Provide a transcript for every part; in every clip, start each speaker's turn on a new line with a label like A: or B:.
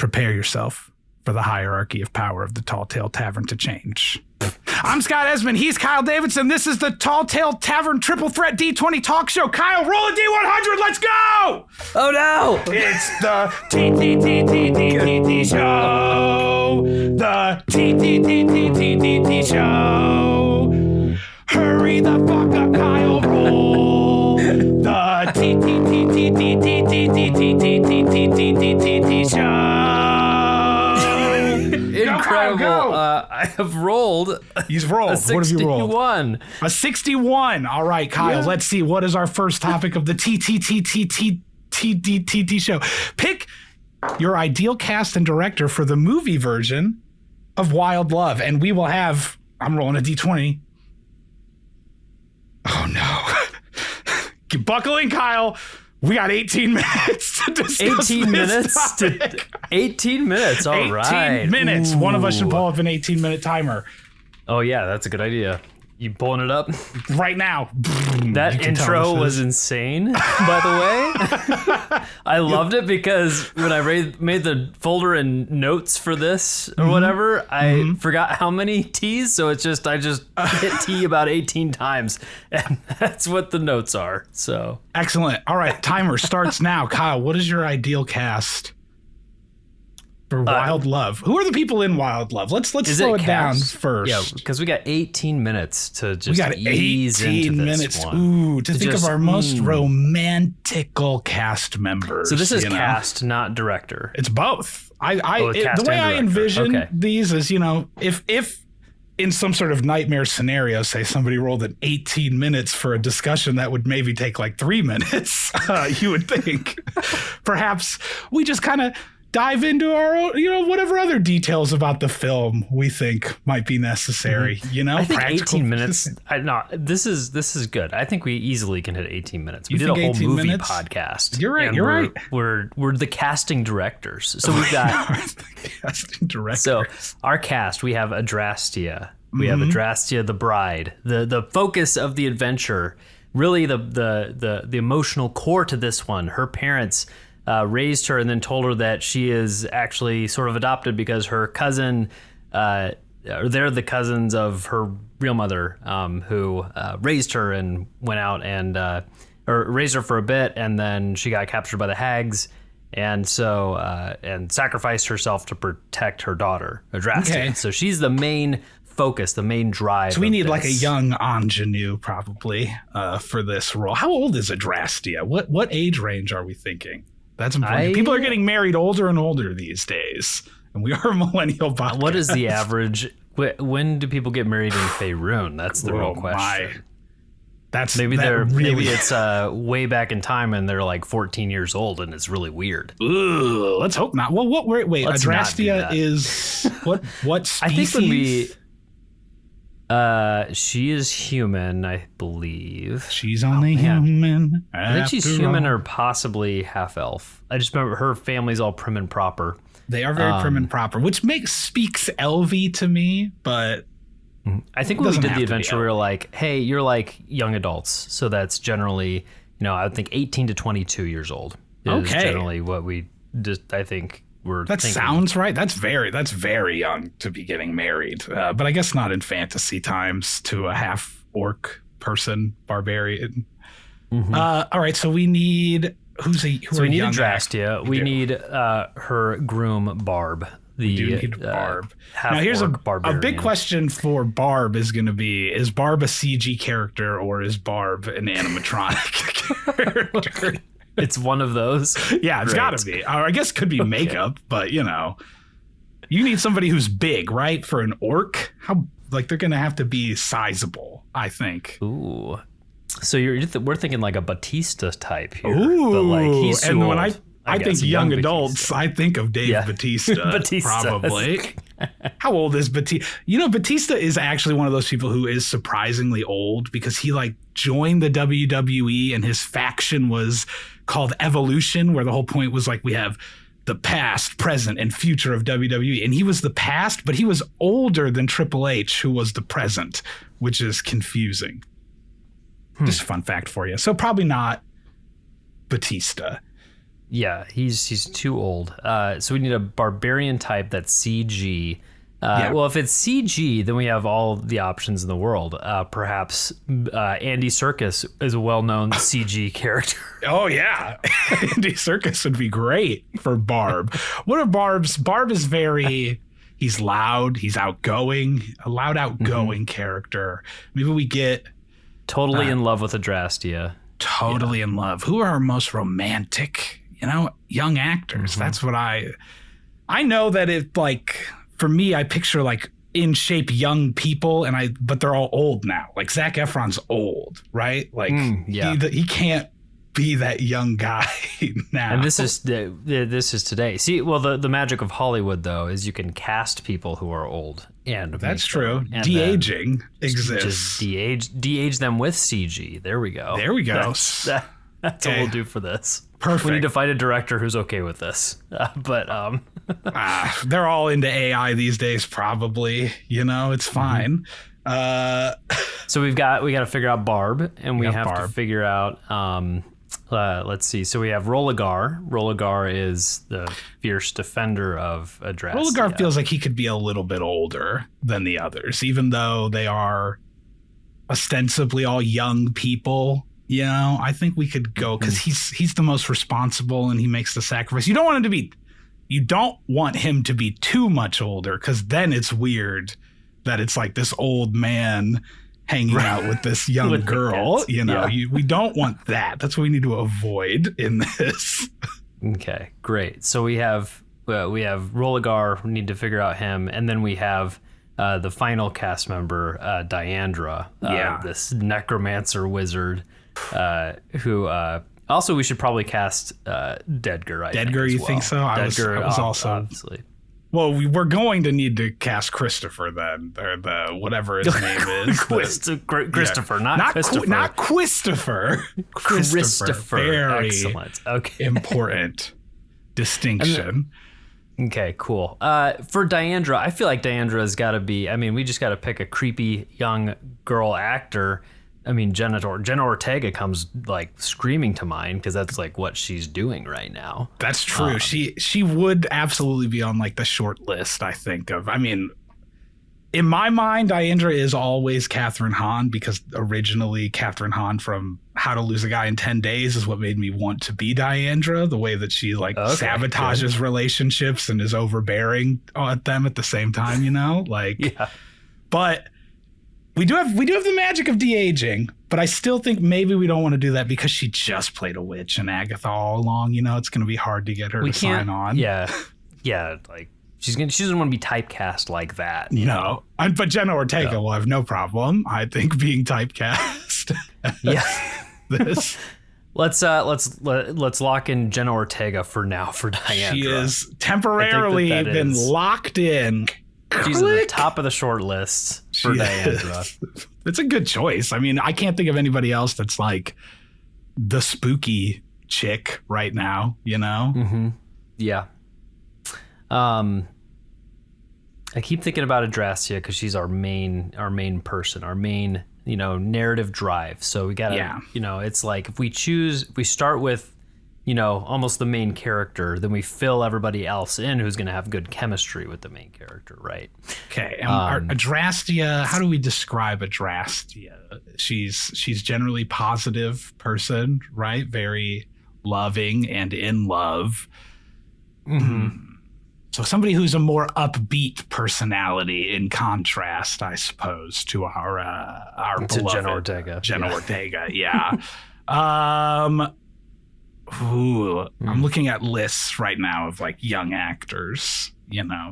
A: prepare yourself for the hierarchy of power of the Tall Tale Tavern to change. I'm Scott Esmond. He's Kyle Davidson. This is the Tall Tale Tavern Triple Threat D20 Talk Show. Kyle, roll a D100. Let's go!
B: Oh, no!
A: It's the Tttttts show. The Tttttts show. Hurry the fuck up, Kyle. Roll. The Tttttts show.
B: Incredible.
A: Go.
B: I have rolled.
A: He's rolled.
B: A
A: What have you rolled?
B: 61.
A: A 61. All right, Kyle,
B: Yeah.
A: Let's see. What is our first topic of the Ttttt show? Pick your ideal cast and director for the movie version of Wild Love. And we will have, I'm rolling a D20. Oh, no. Buckle in, Kyle. We got 18 minutes to discuss
B: 18
A: this
B: minutes?
A: topic.
B: 18 minutes. All
A: 18
B: right.
A: minutes.
B: Ooh.
A: One of us should pull up an 18-minute timer
B: Oh, yeah. That's a good idea. You pulling it up?
A: right now.
B: That
A: You can tell
B: intro
A: this
B: was
A: is-
B: insane, by the way. I loved it because when I made the folder and notes for this or whatever, I forgot how many T's. So it's just, I just hit T about 18 times. And that's what the notes are. So
A: Excellent. All right, timer starts now. Kyle, what is your ideal cast for Wild Love? Who are the people in Wild Love? Let's slow it down
B: cast?
A: first.
B: Yeah, because we got 18 minutes to
A: we
B: just
A: got
B: ease
A: 18
B: into this
A: minutes.
B: one.
A: Ooh, to think
B: just,
A: of our most romantical cast members.
B: So this is
A: you know?
B: cast, not director.
A: It's both.
B: it's
A: The
B: cast
A: way
B: and
A: I
B: director.
A: envision
B: Okay.
A: these is, if in some sort of nightmare scenario, say somebody rolled an 18 minutes for a discussion that would maybe take like 3 minutes, you would think perhaps we just kind of dive into our own, whatever other details about the film we think might be necessary.
B: I think
A: practical-
B: 18 minutes. This is good. I think we easily can hit 18 minutes. We
A: You
B: did a
A: think
B: whole
A: 18
B: movie
A: minutes?
B: podcast.
A: You're right,
B: and
A: you're
B: we're,
A: right.
B: We're the casting directors. So we've got
A: casting director.
B: so our cast. We have Adrastia. We have Adrastia the bride. The focus of the adventure. Really the emotional core to this one. Her parents raised her and then told her that she is actually sort of adopted because her cousin, or they're the cousins of her real mother, who raised her and went out and or raised her for a bit, and then she got captured by the hags, and so and sacrificed herself to protect her daughter, Adrastia.
A: Okay.
B: So she's the main focus, the main drive.
A: So we
B: of
A: need like a
B: this.
A: young ingenue probably for this role. How old is Adrastia? What age range are we thinking? That's important. People are getting married older and older these days, and we are a millennial podcast.
B: What is the average? When do people get married in Faerun? That's the real question.
A: That's
B: Maybe
A: really,
B: it's way back in time and they're like 14 years old and it's really weird.
A: Ugh, let's hope not. Well, wait.
B: Let's not do
A: Adrastia
B: that.
A: is what species?
B: I think when she is human, I believe.
A: She's only
B: man.
A: human.
B: I think she's
A: after
B: human
A: all.
B: or possibly half elf. I just remember her family's all prim and proper.
A: They are very prim and proper, which speaks Elvie to me, but
B: I think when we
A: doesn't
B: did
A: have
B: the
A: to be
B: adventure, we were like, hey, you're like young adults. So that's generally, I would think 18 to 22 years old is
A: Okay.
B: generally what we just, I think we're
A: that
B: thinking.
A: sounds right. That's very young to be getting married, but I guess not in fantasy times to a half orc person, barbarian. All right, so we need
B: So we need Adrastia. We need her groom, Barb.
A: We do need Barb. Now here's a big
B: barbarian.
A: question for Barb is going to be, is Barb a CG character or is Barb an animatronic character?
B: It's one of those.
A: Yeah, it's got to be. Or I guess it could be makeup, but you need somebody who's big, right? For an orc, they're going to have to be sizable, I think.
B: Ooh. So we're thinking like a Batista type here.
A: Ooh,
B: but like he's too
A: and
B: old,
A: when I think
B: guess,
A: young
B: Batista.
A: adults, I think of Dave Batista,
B: Batista.
A: probably. How old is Batista? Batista is actually one of those people who is surprisingly old because he joined the WWE and his faction was called Evolution, where the whole point was we have the past, present, and future of WWE. And he was the past, but he was older than Triple H, who was the present, which is confusing. Just a fun fact for you. So probably not Batista.
B: Yeah, he's too old. So we need a barbarian type that's CG. Well, if it's CG, then we have all the options in the world. Perhaps Andy Serkis is a well-known CG character.
A: Oh, yeah. Andy Serkis would be great for Barb. What are Barb's? Barb is he's loud, he's outgoing, a loud, outgoing character. Maybe we get...
B: Totally in love with Adrastea.
A: Totally in love. Who are our most romantic, young actors? That's what I know that it, like... For me, I picture like in shape young people, but they're all old now. Like Zac Efron's old, right? Like he can't be that young guy now.
B: And this is today. See, well, the magic of Hollywood though is you can cast people who are old, and
A: that's true. De-aging exists.
B: Just de-age them with CG. There we go.
A: There we go.
B: That's what we'll do for this.
A: Perfect.
B: We need to find a director who's okay with this.
A: They're all into AI these days, probably. It's fine.
B: So we got to figure out Barb, and we have to figure out. Let's see. So we have Rolagar. Rolagar is the fierce defender of Adrastea.
A: Rolagar feels like he could be a little bit older than the others, even though they are ostensibly all young people. I think we could go because he's the most responsible and he makes the sacrifice. You don't want him to be too much older, because then it's weird that it's like this old man hanging out with this young girl. We don't want that. That's what we need to avoid in this.
B: Okay, great. So we have Rolagar. We need to figure out him, and then we have the final cast member, Diandra, this necromancer wizard. Who also we should probably cast Dedgar.
A: Dedgar, you think so? I was also
B: obviously.
A: Well, we're going to need to cast Christopher then, or whatever his name is.
B: Christopher, not Christopher.
A: Not Christopher.
B: Christopher.
A: Very
B: excellent. Okay.
A: Important distinction.
B: Okay, cool. For Diandra, I feel like Diandra's got to be. I mean, we just got to pick a creepy young girl actor. I mean, Jenna Ortega comes like screaming to mind because that's like what she's doing right now.
A: That's true. She would absolutely be on like the short list, I think of. I mean, in my mind, Diandra is always Catherine Hahn, because originally Catherine Hahn from How to Lose a Guy in 10 Days is what made me want to be Diandra. The way that she sabotages relationships and is overbearing at them at the same time, But we do have the magic of de-aging, but I still think maybe we don't want to do that because she just played a witch in Agatha all along. It's going to be hard to get her to sign on.
B: Yeah, like she doesn't want to be typecast like that. No,
A: but Jenna Ortega will have no problem, I think, being typecast.
B: Yeah,
A: this.
B: Let's lock in Jenna Ortega for now for Diandra.
A: She is temporarily been locked in.
B: She's at the top of the short list for Diandra.
A: It's a good choice. I mean, I can't think of anybody else that's like the spooky chick right now,
B: Mm-hmm. Yeah. I keep thinking about Adrastea because she's our main person, our main, narrative drive. So we gotta, it's like if we start with, almost the main character, then we fill everybody else in who's going to have good chemistry with the main character, right?
A: Okay. Adrastea, how do we describe Adrastea? She's generally positive person, right? Very loving and in love.
B: Mm-hmm.
A: So somebody who's a more upbeat personality, in contrast, I suppose, to our beloved
B: Jenna Ortega.
A: Jenna Ortega, yeah. I'm looking at lists right now of like young actors,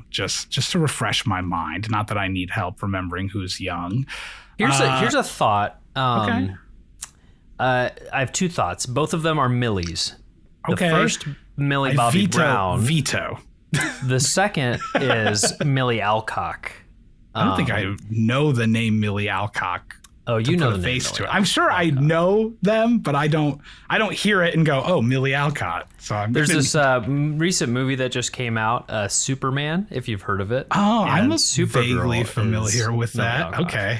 A: just to refresh my mind. Not that I need help remembering who's young.
B: Here's a thought.
A: Okay.
B: I have two thoughts. Both of them are Millies.
A: Okay.
B: The first, Millie Bobby Brown.
A: Veto.
B: The second is Millie Alcock.
A: I don't think I know the name Millie Alcock.
B: Oh, you know the
A: face
B: name
A: to it. I'm sure I know them, but I don't hear it and go, "Oh, Millie Alcott." So
B: there's this recent movie that just came out, Superman, if you've heard of it.
A: Oh, I'm vaguely familiar with that. Okay.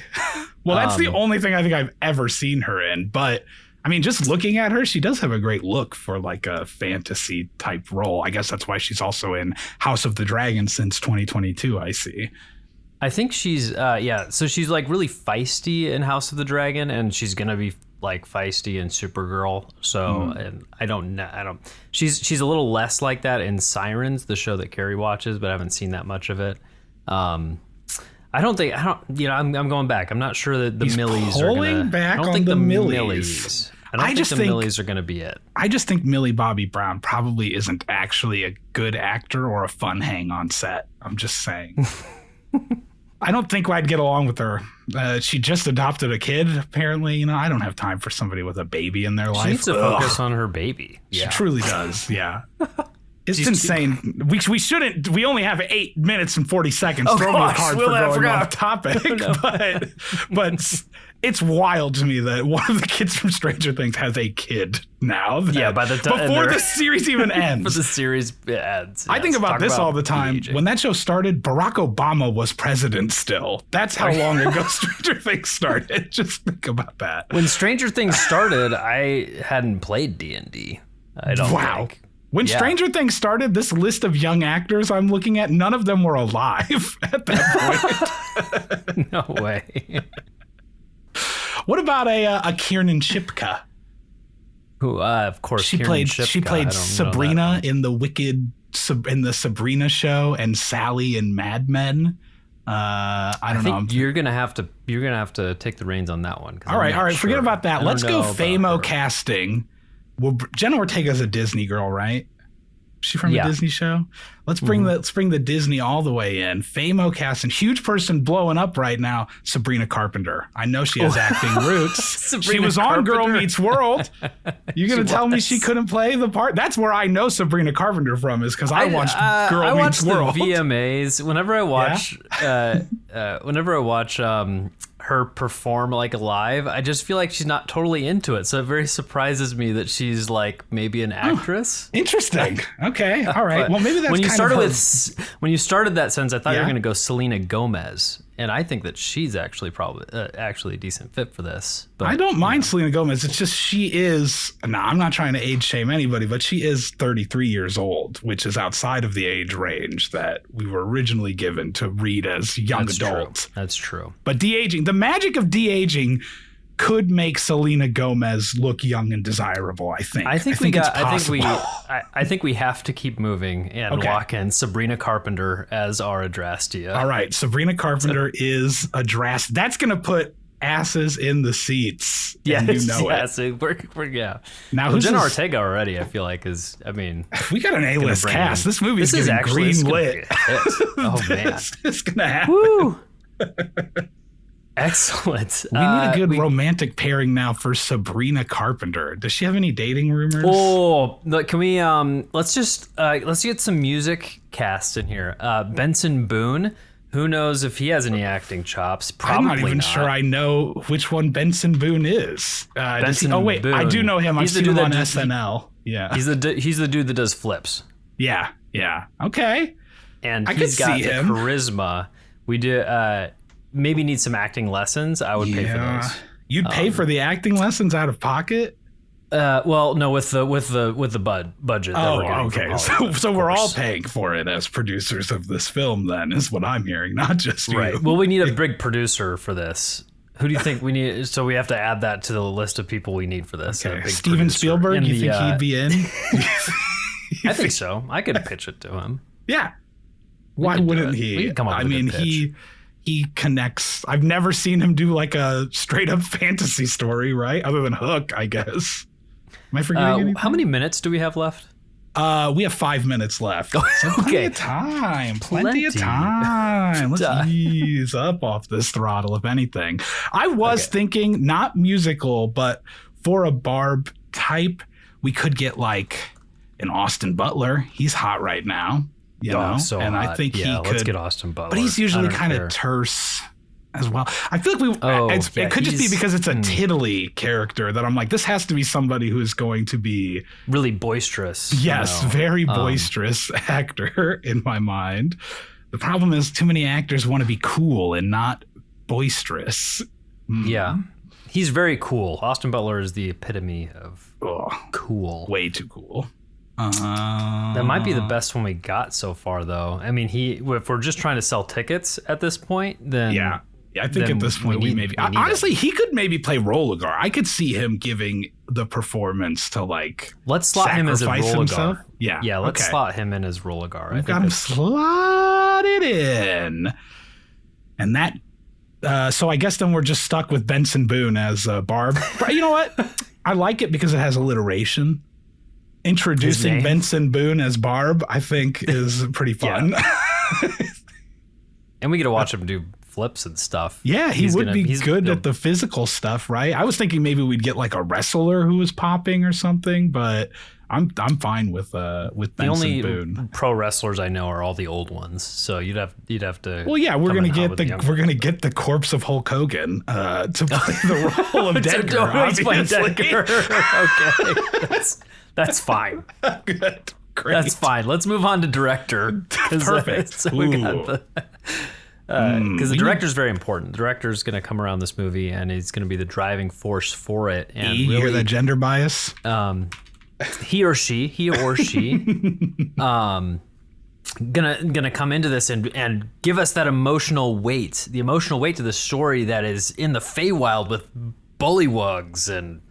A: Well, that's the only thing I think I've ever seen her in, but I mean, just looking at her, she does have a great look for like a fantasy type role. I guess that's why she's also in House of the Dragon since 2022, I see.
B: I think she's, so she's like really feisty in House of the Dragon, and she's going to be like feisty in Supergirl. So and I don't know. She's a little less like that in Sirens, the show that Carrie watches, but I haven't seen that much of it. I'm going back. I'm not sure that the Millies are going to.
A: Back
B: I don't
A: on
B: think
A: the
B: Millies. I don't think the Millies are going to be it.
A: I just think Millie Bobby Brown probably isn't actually a good actor or a fun hang on set. I'm just saying. I don't think I'd get along with her. She just adopted a kid, apparently. I don't have time for somebody with a baby in their life.
B: She needs to focus on her baby.
A: She truly does, yeah. It's insane. We shouldn't. We only have 8 minutes and 40 seconds. Throw me a card for going off topic. But it's wild to me that one of the kids from Stranger Things has a kid now.
B: By the time
A: before the series even ends.
B: Before the series ends.
A: I think about this all the time. De-aging. When that show started, Barack Obama was president still. That's how long ago Stranger Things started. Just think about that.
B: When Stranger Things started, I hadn't played D&D. I don't think.
A: When Stranger Things started, this list of young actors I'm looking at, none of them were alive at that
B: point. No way.
A: What about a Kiernan Shipka?
B: Who, of course,
A: she played Sabrina in the Sabrina show and Sally in Mad Men. I think
B: you're gonna have to take the reins on that one.
A: All right. Sure. Forget about that. Let's go Famo casting. Well, Jenna Ortega's a Disney girl, right? Is she from a Disney show? Let's bring the Disney all the way in. Famo casting, huge person blowing up right now. Sabrina Carpenter. I know she has acting roots. She was on Girl Meets World. You're gonna tell me she couldn't play the part? That's where I know Sabrina Carpenter from, is because I watched Girl Meets World.
B: The VMAs. Whenever I watch her perform like live, I just feel like she's not totally into it. So it very surprises me that she's like maybe an actress.
A: Interesting. Okay. All right. Well, maybe that's
B: when you started that sentence, I thought you were going to go Selena Gomez, and I think that she's actually probably a decent fit for this. But
A: I don't mind Selena Gomez. It's just she is. No, I'm not trying to age shame anybody, but she is 33 years old, which is outside of the age range that we were originally given to read as young adults.
B: True. That's true.
A: But de-aging, the magic of de-aging could make Selena Gomez look young and desirable. I think
B: I think we have to keep moving and lock in Sabrina Carpenter as our Adrastea.
A: All right, Sabrina Carpenter is Adrastea. That's going to put asses in the seats.
B: Yeah,
A: you know
B: it. Now, Jenna Ortega already, I feel like, is. I mean,
A: we got an A-list cast. This movie is getting green lit.
B: Oh man,
A: it's going to happen.
B: Woo. Excellent.
A: We need a good romantic pairing now for Sabrina Carpenter. Does she have any dating rumors?
B: Oh, can we let's get some music cast in here. Benson Boone. Who knows if he has any acting chops? Probably
A: I'm not even sure I know which one Benson Boone is. Boone. I do know him. I've seen him on SNL. Yeah.
B: He's the dude that does flips.
A: Yeah. Okay.
B: And he's got the charisma. We do maybe need some acting lessons. I would pay for those.
A: You'd pay for the acting lessons out of pocket?
B: Well, no, with the budget.
A: Oh, okay. So we're all paying for it as producers of this film, then, is what I'm hearing, not just you.
B: Right. Well, we need a big producer for this. Who do you think we need? So we have to add that to the list of people we need for this.
A: Okay. Steven Spielberg, you think he'd be in?
B: I think so. I could pitch it to him.
A: Yeah. Why wouldn't he? I mean, he connects. I've never seen him do like a straight up fantasy story, right? Other than Hook, I guess. Am I forgetting anything?
B: How many minutes do we have left?
A: We have 5 minutes left. So plenty of time. Let's ease up off this throttle, if anything. I was thinking not musical, but for a Barb type, we could get like an Austin Butler. He's hot right now. You know?
B: So
A: and
B: hot.
A: I think he could.
B: Let's get Austin Butler.
A: But he's usually kind of terse as well. I feel like it could just be because it's a tiddly character that I'm like, this has to be somebody who's going to be
B: really boisterous.
A: Yes, very boisterous actor in my mind. The problem is too many actors want to be cool and not boisterous.
B: Yeah. He's very cool. Austin Butler is the epitome of cool.
A: Way too cool.
B: That might be the best one we got so far, though. I mean, if we're just trying to sell tickets at this point, then
A: yeah, I think at this point we maybe honestly he could maybe play Rolagar. I could see him giving the performance to like
B: let's slot him as a Rolagar.
A: Yeah,
B: let's slot him in as Rolagar.
A: We've got him slotted in, and that. So I guess then we're just stuck with Benson Boone as Barb. But you know what? I like it because it has alliteration. Introducing Benson Boone as Barb, I think, is pretty fun.
B: And we get to watch him do flips and stuff.
A: Yeah, he's good at the physical stuff, right? I was thinking maybe we'd get like a wrestler who was popping or something, but I'm fine with Benson Boone.
B: The only pro wrestlers I know are all the old ones, so you'd have to.
A: Well, yeah, we're gonna get the corpse of Hulk Hogan to play the role of Deadger. Obviously.
B: Okay, that's fine.
A: Good. Great.
B: That's fine. Let's move on to director.
A: Perfect.
B: So we got because the director is very important. The director is going to come around this movie, and he's going to be the driving force for it. And
A: you hear that gender bias?
B: He or she, gonna come into this and give us that emotional weight, the emotional weight to the story that is in the Feywild with bullywugs and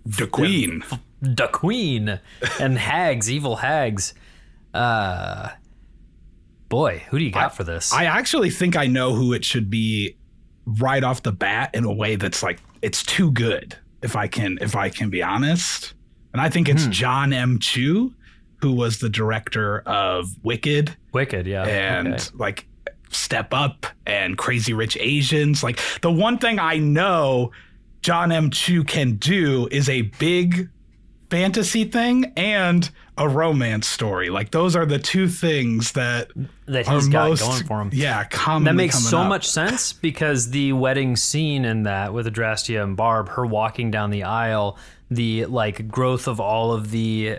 A: the Queen.
B: The Queen and hags, evil hags. Boy, who do you got for this?
A: I actually think I know who it should be right off the bat in a way that's like it's too good, if I can be honest. And I think it's John M. Chu, who was the director of Wicked.
B: Yeah.
A: And like Step Up and Crazy Rich Asians. Like the one thing I know John M. Chu can do is a big fantasy thing and a romance story. Like those are the two things that
B: he's got going for him.
A: Yeah,
B: that makes so much sense because the wedding scene in that with Adrastea and Barb, her walking down the aisle, the like growth of all of the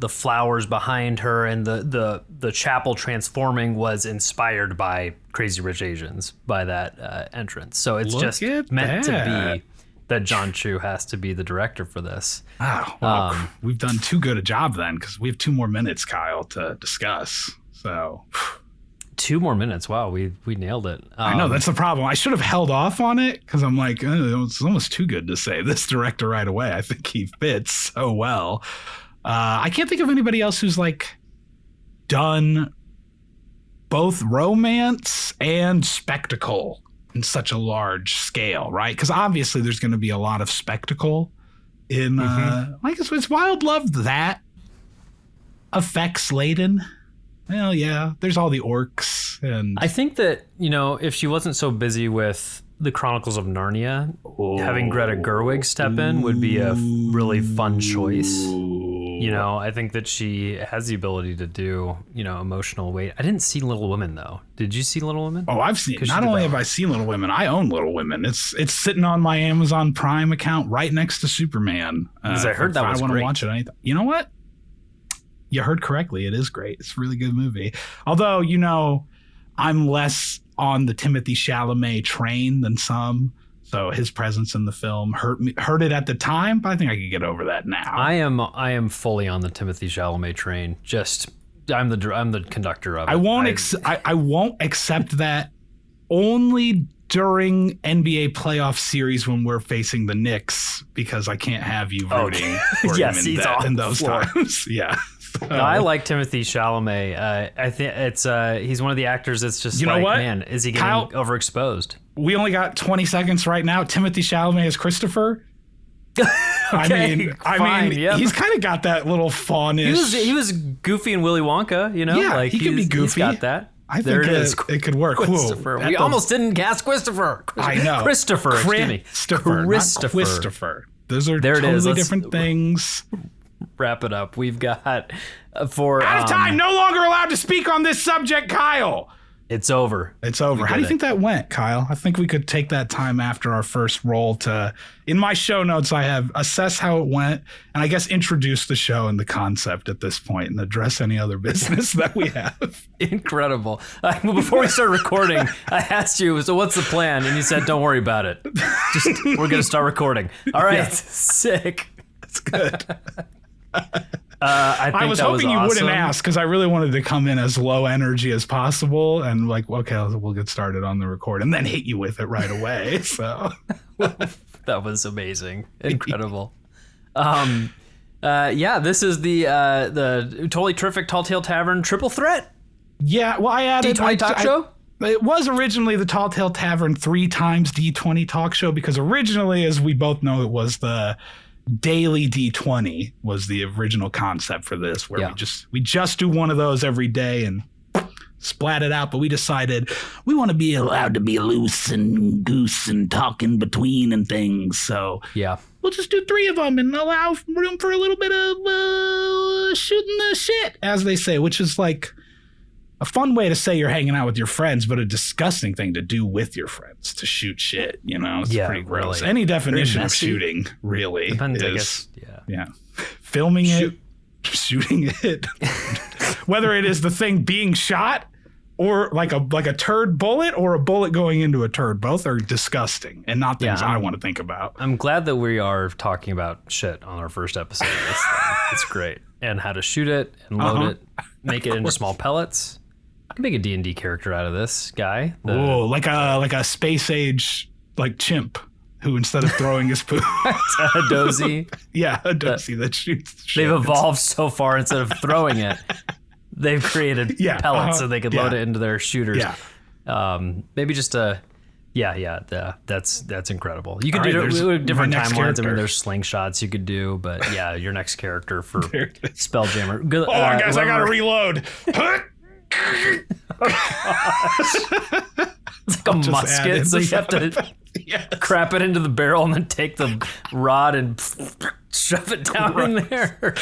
B: flowers behind her and the chapel transforming was inspired by Crazy Rich Asians, by that entrance. So it's just meant to be that John Chu has to be the director for this.
A: Oh, well, we've done too good a job then because we have 2 more minutes, Kyle, to discuss. So
B: 2 more minutes. Wow, we nailed it.
A: I know, that's the problem. I should have held off on it because I'm like, it's almost too good to say this director right away. I think he fits so well. I can't think of anybody else who's like done both romance and spectacle in such a large scale, right? Because obviously there's going to be a lot of spectacle in like it's Wild Love that effects laden. Well, yeah, there's all the orcs, and
B: I think that if she wasn't so busy with the Chronicles of Narnia, having Greta Gerwig step in would be a really fun choice. I think that she has the ability to do, emotional weight. I didn't see Little Women though. Did you see Little Women?
A: Oh, I've seen. Not only have I seen Little Women, I own Little Women. It's sitting on my Amazon Prime account right next to Superman.
B: Because I heard that was great.
A: I want to watch it. You know what? You heard correctly. It is great. It's a really good movie. Although, I'm less on the Timothée Chalamet train than some. So his presence in the film hurt it at the time, but I think I could get over that now.
B: I am fully on the Timothée Chalamet train. I'm the conductor of it.
A: I won't accept that only during NBA playoff series when we're facing the Knicks, because I can't have you rooting for him in those times. Yeah.
B: No, I like Timothée Chalamet. I think it's he's one of the actors that's just man, is he getting overexposed?
A: We only got 20 seconds right now. Timothée Chalamet as Christopher. I mean, yep. He's kind of got that little faunish.
B: He was goofy in Willy Wonka,
A: Yeah,
B: like
A: he could be goofy.
B: He's got that.
A: I think it could work.
B: Christopher. We almost didn't cast Christopher.
A: I know.
B: Christopher.
A: Christopher. Those are totally different things.
B: Wrap it up. We've got for
A: out of time. No longer allowed to speak on this subject, Kyle.
B: It's over.
A: It's over. How do you think that went, Kyle? I think we could take that time after our first roll to, in my show notes, I have assess how it went and I guess introduce the show and the concept at this point and address any other business that we have.
B: Incredible. Before we started recording, I asked you, so what's the plan? And you said, don't worry about it. We're going to start recording. All right. Yeah. Sick.
A: That's good.
B: I
A: was hoping you wouldn't ask because I really wanted to come in as low energy as possible and like, okay, we'll get started on the record and then hit you with it right away. So
B: that was amazing. Incredible. This is the Totally Terrific Tall Tale Tavern triple threat.
A: Yeah, well, I added
B: D20 talk show.
A: It was originally the Tall Tale Tavern 3 times D20 talk show because originally, as we both know, it was the daily D20 was the original concept for this, where we just do one of those every day and splat it out. But we decided we want to be allowed to be loose and goose and talk in between and things. So we'll just do 3 of them and allow room for a little bit of shooting the shit, as they say, which is like a fun way to say you're hanging out with your friends, but a disgusting thing to do with your friends, to shoot shit, you know? It's pretty gross. Really. Any definition of shooting, really,
B: depends,
A: is,
B: I guess,
A: yeah. Filming it, shooting it, whether it is the thing being shot or like a turd bullet or a bullet going into a turd. Both are disgusting and not things I want to think about.
B: I'm glad that we are talking about shit on our first episode of this thing. It's great. And how to shoot it and load it, make it into small pellets. I can make a D&D character out of this guy.
A: Like a space age like chimp who instead of throwing his poo,
B: a dozy.
A: Yeah, a dozy that shoots.
B: They've evolved so far instead of throwing it, they've created pellets so they could load it into their shooters. Yeah. Maybe just a. That's incredible. You could do different timelines. I mean, there's slingshots you could do, but your next character for Spelljammer.
A: Good, I guess I gotta reload.
B: It's like a musket, so you have to crap it into the barrel and then take the rod and shove it down in there.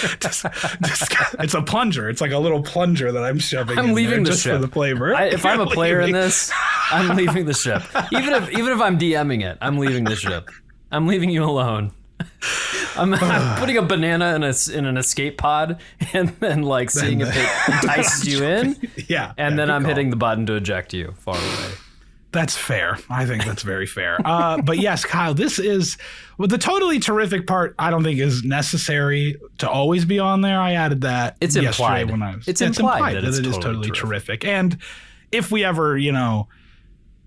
A: It's a plunger. It's like a little plunger that I'm shoving.
B: I'm leaving the ship
A: for the flavor.
B: If I'm a player in this, I'm leaving the ship. Even if I'm DMing it, I'm leaving the ship. I'm leaving you alone. I'm putting a banana in an escape pod and then like seeing if it entices you in.
A: Yeah.
B: And then I'm hitting the button to eject you far away.
A: That's fair. I think that's very fair. But yes, Kyle, this is the totally terrific part. I don't think is necessary to always be on there. I added that.
B: It's implied. It's implied that it is
A: totally terrific. And if we ever,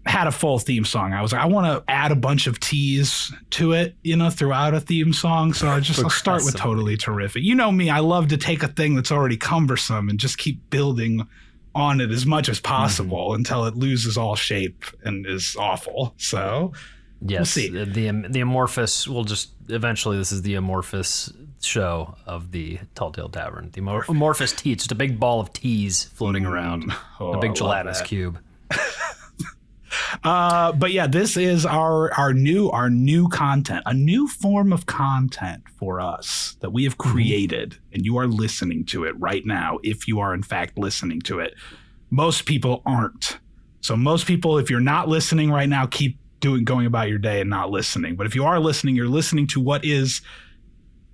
A: had a full theme song, I was like, I want to add a bunch of T's to it, throughout a theme song. So I'll start with totally terrific. You know me, I love to take a thing that's already cumbersome and just keep building on it as much as possible until it loses all shape and is awful. So
B: yes, we'll see. The amorphous will just eventually. This is the amorphous show of the Tall Tale Tavern. The amorphous tea. It's just a big ball of teas floating around. A big gelatinous cube.
A: But yeah, this is our new content, a new form of content for us that we have created, and you are listening to it right now. If you are in fact listening to it, most people aren't. So most people, if you're not listening right now, keep going about your day and not listening. But if you are listening, you're listening to what is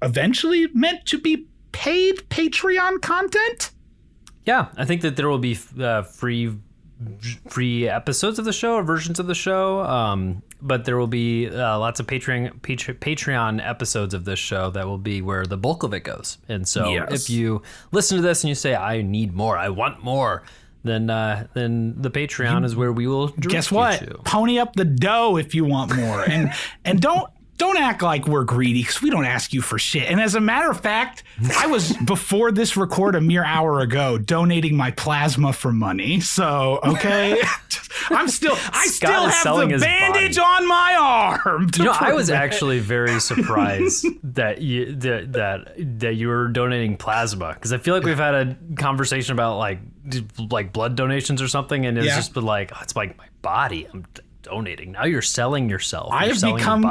A: eventually meant to be paid Patreon content.
B: Yeah, I think that there will be free episodes of the show or versions of the show, but there will be lots of Patreon episodes of this show that will be where the bulk of it goes. And so if you listen to this and you say, I need more, I want more, then the Patreon is where we will direct
A: guess what?
B: You to.
A: Pony up the dough if you want more. And don't act like we're greedy because we don't ask you for shit. And as a matter of fact, I was, before this record a mere hour ago, donating my plasma for money. So, okay. I still have the bandage on my arm.
B: I was actually very surprised that you were donating plasma, because I feel like we've had a conversation about like blood donations or something, and it's just been like, oh, it's like my body. I'm donating. Now you're selling yourself. I've become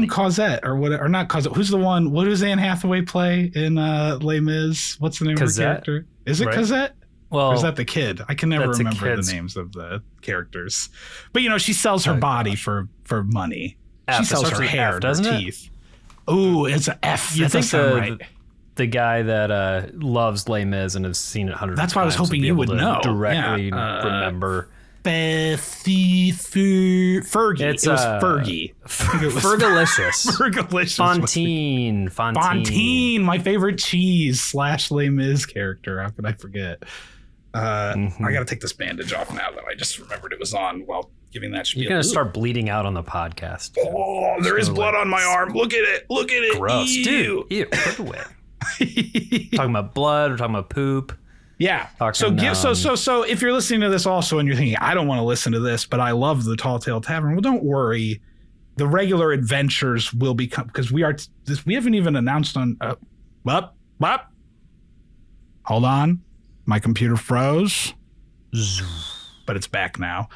B: Cosette or not Cosette. Who's the one? What does Anne Hathaway play in Les Mis? What's the name of her character? Is it Cosette? Well,
A: or is that the kid? I can never
B: that's a
A: remember the
B: kid's-
A: names of the characters. But she sells her body for money.
B: F.
A: She
B: It
A: sells
B: starts
A: her
B: with
A: hair
B: F,
A: and her
B: doesn't it?
A: teeth. Ooh, it's an F.
B: You
A: That
B: think
A: does sound right.
B: the guy that loves Les Mis and has seen it hundreds
A: That's
B: of
A: why I was
B: times
A: hoping
B: be
A: you
B: able
A: would
B: to
A: know.
B: directly
A: Yeah,
B: remember.
A: Fergie.
B: It's
A: it was Fergie. I think it was
B: Fergalicious.
A: Fergalicious.
B: Fontaine.
A: My favorite cheese / Les Mis character. How could I forget? I got to take this bandage off now that I just remembered it was on while giving that spiel.
B: You're going to start bleeding out on the podcast.
A: Oh, there is blood on my arm. Look at it. Look at it.
B: Gross.
A: Ew.
B: Dude, ew, put it away. Talking about blood, we're talking about poop.
A: Yeah.
B: Talking,
A: So if you're listening to this also and you're thinking, I don't want to listen to this, but I love the Tall Tale Tavern. Well, don't worry. The regular adventures will become, because we haven't even announced on, hold on. My computer froze, but it's back now.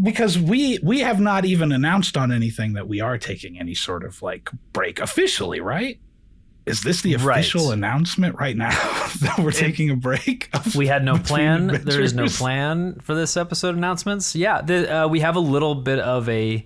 A: Because we have not even announced on anything that we are taking any sort of like break officially, right? Is this the official announcement right now that we're taking a break?
B: We had no plan.
A: Adventures?
B: There is no plan for this episode announcements. Yeah, we have a little bit of a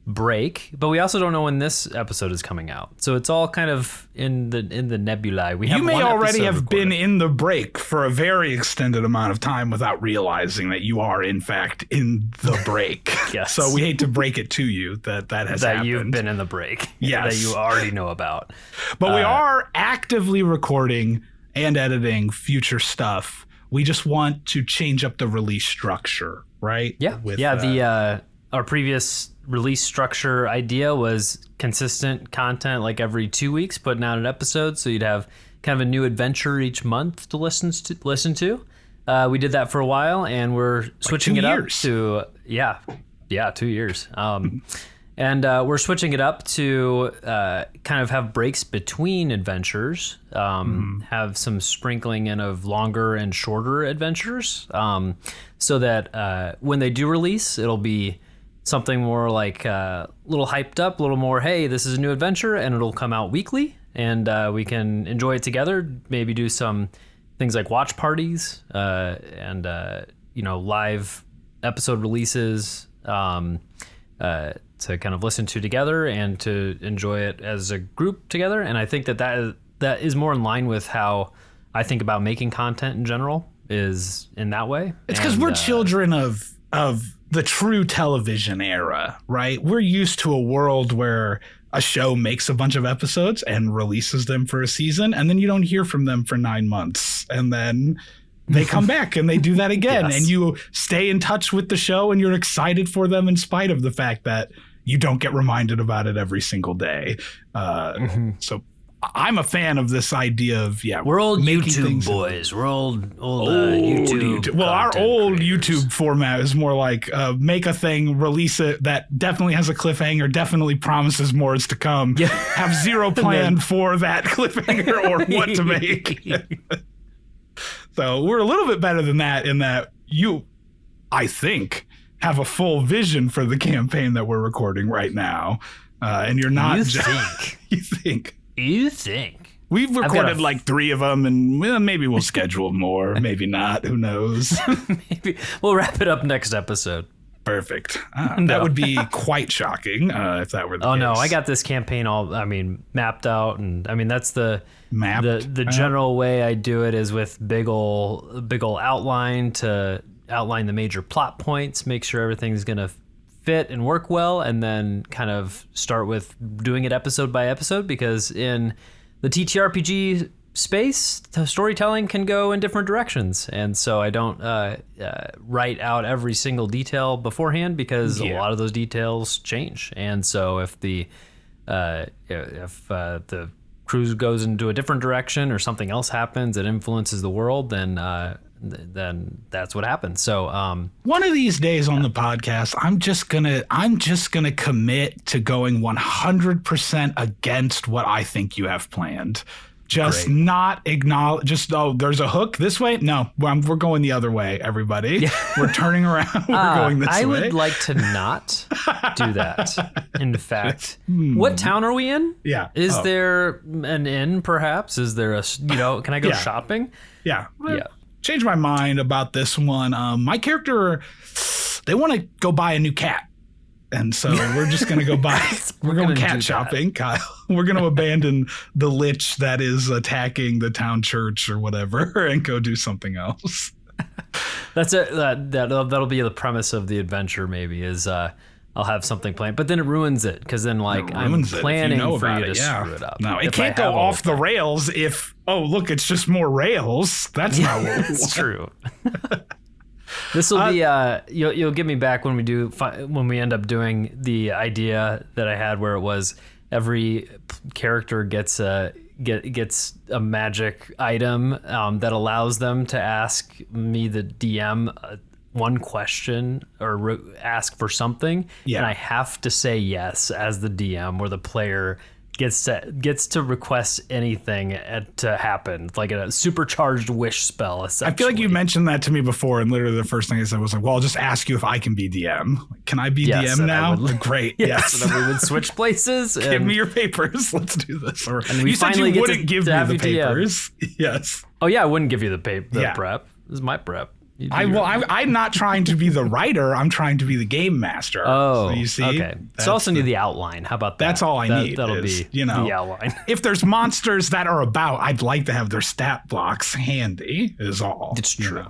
B: break, but we also don't know when this episode is coming out. So it's all kind of in the nebulae.
A: You may already have been in the break for a very extended amount of time without realizing that you are in fact in the break.
B: Yes.
A: So we hate to break it to you that has happened.
B: You've been in the break.
A: Yes.
B: That you already know about.
A: But we are actively recording and editing future stuff. We just want to change up the release structure, right?
B: Yeah. Our previous release structure idea was consistent content like every 2 weeks, putting out an episode. So you'd have kind of a new adventure each month to listen to. We did that for a while, and we're switching it up to 2 years. And we're switching it up to kind of have breaks between adventures, have some sprinkling in of longer and shorter adventures, so that when they do release, it'll be something more like a little hyped up, a little more, hey, this is a new adventure, and it'll come out weekly, and we can enjoy it together, maybe do some things like watch parties and live episode releases to kind of listen to together and to enjoy it as a group together. And I think that is more in line with how I think about making content in general, is in that way.
A: It's because we're children of the true television era, right? We're used to a world where a show makes a bunch of episodes and releases them for a season, and then you don't hear from them for 9 months, and then they come back and they do that again.
B: Yes.
A: And you stay in touch with the show and you're excited for them in spite of the fact that you don't get reminded about it every single day. So I'm a fan of this idea of,
B: we're old
A: making
B: YouTube boys. We're old YouTube.
A: Well, our old
B: creators.
A: YouTube format is more like make a thing, release it that definitely has a cliffhanger, definitely promises more is to come.
B: Yeah.
A: Have zero plan for that cliffhanger or what to make. So we're a little bit better than that in that you, I think, have a full vision for the campaign that we're recording right now. And you're not
B: You think?
A: We've recorded like 3 of them, and maybe we'll schedule more, maybe not. Who knows?
B: Maybe we'll wrap it up next episode.
A: Perfect. That would be quite shocking if that were the case.
B: Oh no, I got this campaign mapped out, and that's the general way I do it is with big ol' outline to outline the major plot points, make sure everything's gonna fit and work well, and then kind of start with doing it episode by episode, because in the TTRPG space, the storytelling can go in different directions, and so I don't write out every single detail beforehand, because a lot of those details change. And so if the cruise goes into a different direction or something else happens that influences the world, then that's what happens. So
A: one of these days on the podcast, I'm just gonna commit to going 100% against what I think you have planned. Just Great. Not acknowledge. Just there's a hook this way. No, we're going the other way. Everybody, we're turning around. We're going this way.
B: I would like to not do that. In fact, what town are we in?
A: Yeah.
B: Is there an inn? Perhaps is there a? Can I go shopping?
A: Yeah. changed my mind about this one. My character, they want to go buy a new cat. And so we're just going to go buy, we're going cat shopping, Kyle. We're going to abandon the lich that is attacking the town church or whatever and go do something else.
B: That's it. That'll be the premise of the adventure, maybe, is I'll have something planned. But then it ruins it, because then, like, I'm planning for you to screw it up.
A: No, it can't go off the rails if, oh, look, it's just more rails. That's not what we want.
B: It's true. This will be you'll get me back when we end up doing the idea that I had, where it was every character gets a magic item that allows them to ask me, the DM, one question or ask for something, and I have to say yes as the DM, where the player gets to request anything to happen, like a supercharged wish spell, essentially.
A: I feel like you mentioned that to me before, and literally the first thing I said was like, well, I'll just ask you if I can be DM. Like, can I be DM now? Great.
B: Yes. And then we would switch places.
A: Give me your papers. Let's do this. Or,
B: and you said you wouldn't give me the papers.
A: Yes.
B: Oh, yeah, I wouldn't give you the prep. This is my prep.
A: I'm not trying to be the writer. I'm trying to be the game master.
B: Oh,
A: so you see?
B: Okay. So also need the outline. How about that?
A: That's all I need.
B: That'll be the outline.
A: If there's monsters that are about, I'd like to have their stat blocks handy, is all.
B: It's true.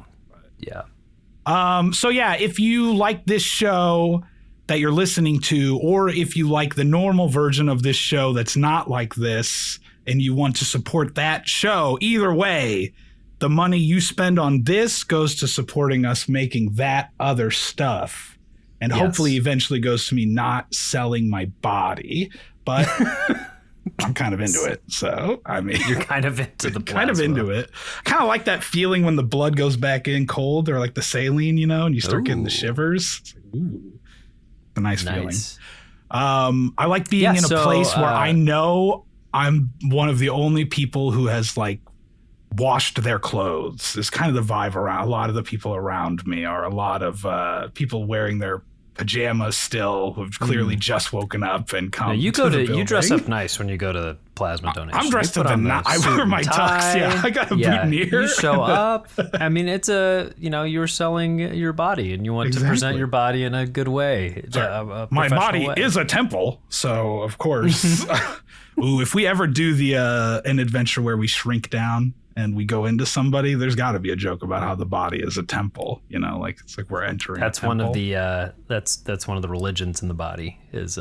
B: Yeah.
A: So yeah, if you like this show that you're listening to, or if you like the normal version of this show that's not like this, and you want to support that show, either way, the money you spend on this goes to supporting us making that other stuff, and hopefully eventually goes to me not selling my body. But I'm kind of into it. So, I mean,
B: you're kind of into the plasma.
A: Kind of into it. Kind of like that feeling when the blood goes back in cold, or like the saline, and you start getting the shivers. It's like, ooh, a nice feeling. I like being in a place where I know I'm one of the only people who has like washed their clothes. Is kind of the vibe around. A lot of the people around me are a lot of people wearing their pajamas still, who've clearly just woken up and come.
B: Now you dress up nice when you go to the plasma donation.
A: I'm dressed up in I wear my tux. Yeah, I got a boutonniere.
B: You show up. I mean, it's you're selling your body, and you want to present your body in a good way.
A: My body is a temple, so of course. Ooh, if we ever do an adventure where we shrink down and we go into somebody, there's got to be a joke about how the body is a temple. Like it's like we're entering.
B: That's one of the that's one of the religions in the body. Is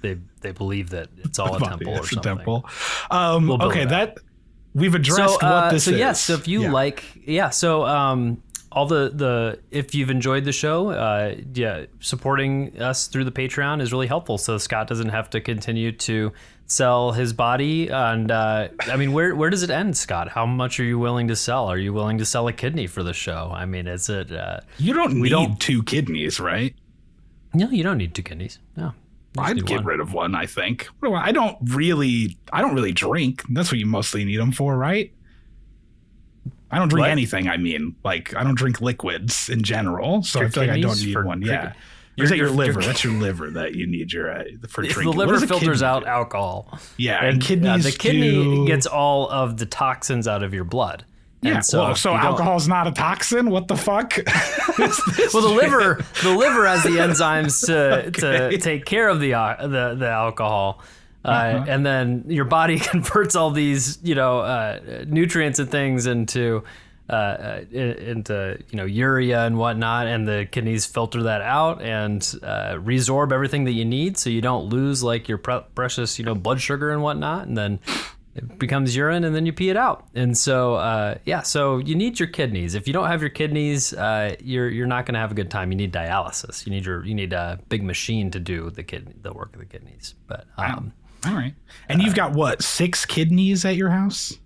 B: they believe that it's all a temple or something. A temple.
A: Okay, that we've addressed what this is.
B: Yes, so if you all the if you've enjoyed the show, supporting us through the Patreon is really helpful. So Scott doesn't have to continue to sell his body. And I mean, where does it end, Scott? How much are you willing to sell? Are you willing to sell a kidney for the show? I mean, is it?
A: You don't need 2 kidneys, right?
B: No, you don't need 2 kidneys. No.
A: I'd get rid of one, I think. I don't really drink. That's what you mostly need them for, right? I don't drink anything. I mean, like, I don't drink liquids in general, so I feel like I don't need one. Yeah. Is that your liver? That's your liver that you need for drinking.
B: The liver filters out alcohol.
A: Yeah, and kidneys
B: the kidney gets all of the toxins out of your blood.
A: Yeah, so alcohol's not a toxin? What the fuck?
B: Well, the liver has the enzymes to take care of the alcohol. And then your body converts all these, nutrients and things into urea and whatnot, and the kidneys filter that out and resorb everything that you need, so you don't lose like your precious, blood sugar and whatnot, and then it becomes urine, and then you pee it out. And so, so you need your kidneys. If you don't have your kidneys, you're not going to have a good time. You need dialysis. You need a big machine to do the work of the kidneys. But
A: all right. And you've got what, 6 kidneys at your house?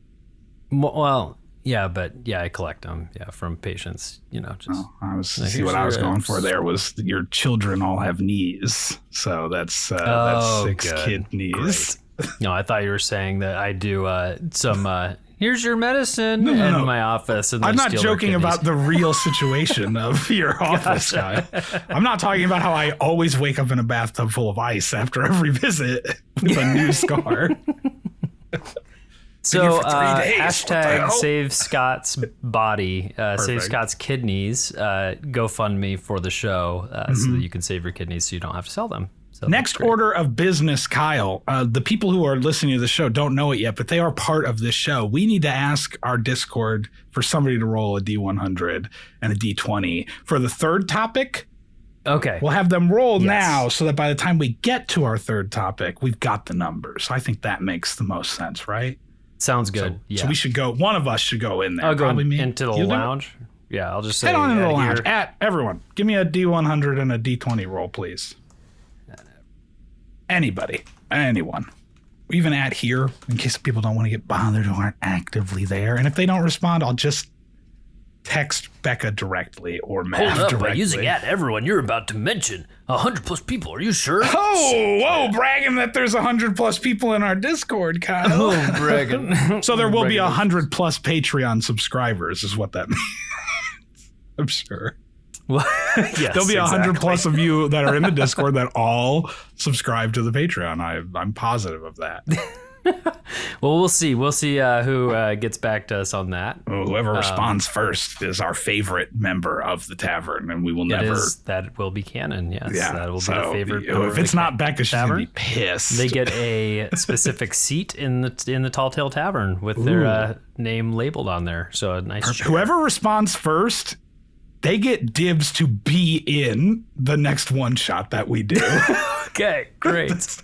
B: Well, yeah, but I collect them, from patients,
A: See what I was going for there was your children all have knees. So that's 6 kidneys.
B: No, I thought you were saying that I do some here's your medicine in my office. And
A: I'm not joking about the real situation of your office guy. I'm not talking about how I always wake up in a bathtub full of ice after every visit with a new scar.
B: So
A: for 3 days.
B: hashtag save Scott's body, save Scott's kidneys, GoFundMe for the show so that you can save your kidneys so you don't have to sell them. So
A: next order of business, Kyle. The people who are listening to the show don't know it yet, but they are part of this show. We need to ask our Discord for somebody to roll a D100 and a D20 for the third topic.
B: Okay.
A: We'll have them roll now so that by the time we get to our third topic, we've got the numbers. I think that makes the most sense, right?
B: Sounds good.
A: So we should go. One of us should go in there.
B: I'll go
A: Probably me.
B: into the lounge. Yeah, I'll just say.
A: Head on into the lounge. Everyone, give me a D100 and a D20 roll, please. Anybody, anyone, even at here, in case people don't want to get bothered who aren't actively there. And if they don't respond, I'll just text Becca directly or Matt
B: directly.
A: Hold up,
B: by using @everyone, you're about to mention 100+ people. Are you sure?
A: Whoa, bragging that there's 100+ people in our Discord, Kyle.
B: Oh, bragging.
A: So there will be 100+ Patreon subscribers, is what that means. I'm sure.
B: Well, yes,
A: there'll be 100+ of you that are in the Discord that all subscribe to the Patreon. I'm positive of that.
B: Well, we'll see. We'll see who gets back to us on that.
A: Well, whoever responds first is our favorite member of the tavern, and we will never.
B: That will be canon. Yes,
A: yeah,
B: that will be the favorite.
A: If it's not Becca, she's gonna be pissed.
B: They get a specific seat in the Tall Tale Tavern with their name labeled on there. So a nice.
A: Whoever responds first, they get dibs to be in the next one shot that we do.
B: Okay, great.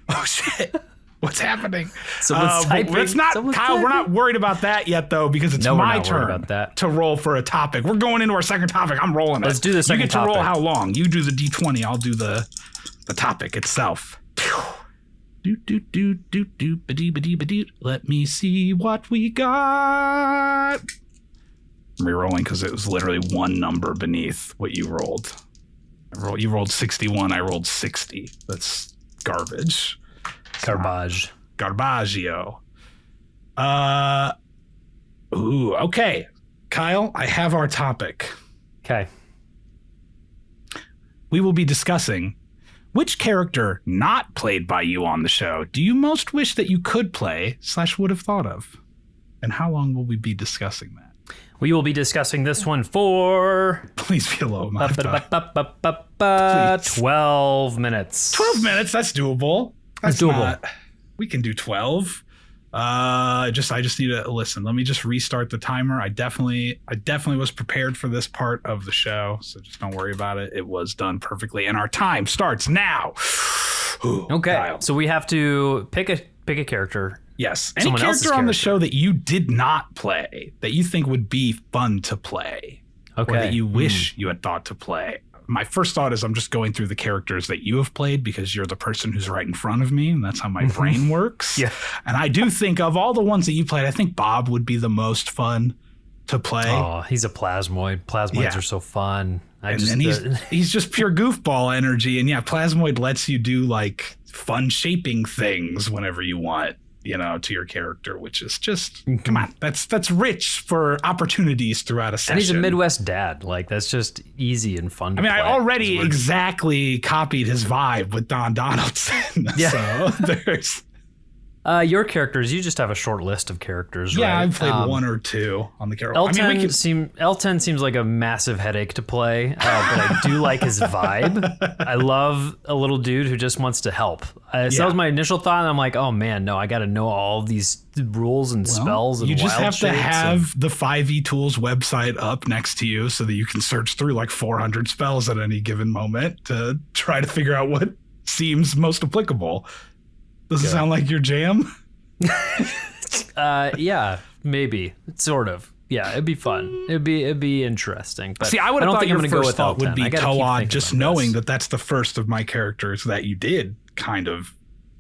A: Oh shit. What's happening?
B: Someone's typing.
A: It's not,
B: Someone's
A: Kyle,
B: typing.
A: We're not worried about that yet, though, because it's my turn to roll for a topic. We're going into our second topic. I'm rolling it.
B: Let's do the second topic.
A: You get to roll how long? You do the D20. I'll do the topic itself. Let me see what we got. I'm re-rolling because it was literally one number beneath what you rolled. You rolled 61. I rolled 60. That's garbage.
B: Garbage.
A: Garbaggio. Okay. Kyle, I have our topic.
B: Okay.
A: We will be discussing which character not played by you on the show do you most wish that you could play / would have thought of? And how long will we be discussing that?
B: We will be discussing this one for...
A: Please be a low amount of time.
B: 12 minutes.
A: 12 minutes, that's doable. That's doable. We can do 12. I just need to listen. Let me just restart the timer. I definitely was prepared for this part of the show, so just don't worry about it. It was done perfectly, and our time starts now. Ooh,
B: okay,
A: Kyle.
B: So we have to pick a character.
A: Yes, any character on the show that you did not play that you think would be fun to play, or that you wish you had thought to play. My first thought is I'm just going through the characters that you have played because you're the person who's right in front of me, and that's how my brain works.
B: Yeah.
A: And I do think of all the ones that you played, I think Bob would be the most fun to play.
B: Oh, he's a plasmoid. Plasmoids are so fun.
A: He's just pure goofball energy. And yeah, Plasmoid lets you do like fun shaping things whenever you want, to your character, which is just, come on, that's rich for opportunities throughout a session.
B: And he's a Midwest dad. Like, that's just easy and fun to play.
A: I already exactly copied his vibe with Don Donaldson. Yeah. So there's...
B: your characters, you just have a short list of characters, right?
A: Yeah, I've played one or two on the character.
B: L10 seems like a massive headache to play, but I do like his vibe. I love a little dude who just wants to help. So that was my initial thought, and I'm like, oh man, no, I got to know all these rules and spells and wild shapes. You just have to have
A: the 5e Tools website up next to you so that you can search through like 400 spells at any given moment to try to figure out what seems most applicable. Does it sound like your jam?
B: Yeah, maybe. Sort of. Yeah, it'd be fun. It'd be interesting. But
A: see, I would have thought your first thought would be Toad, just knowing that that's the first of my characters that you did kind of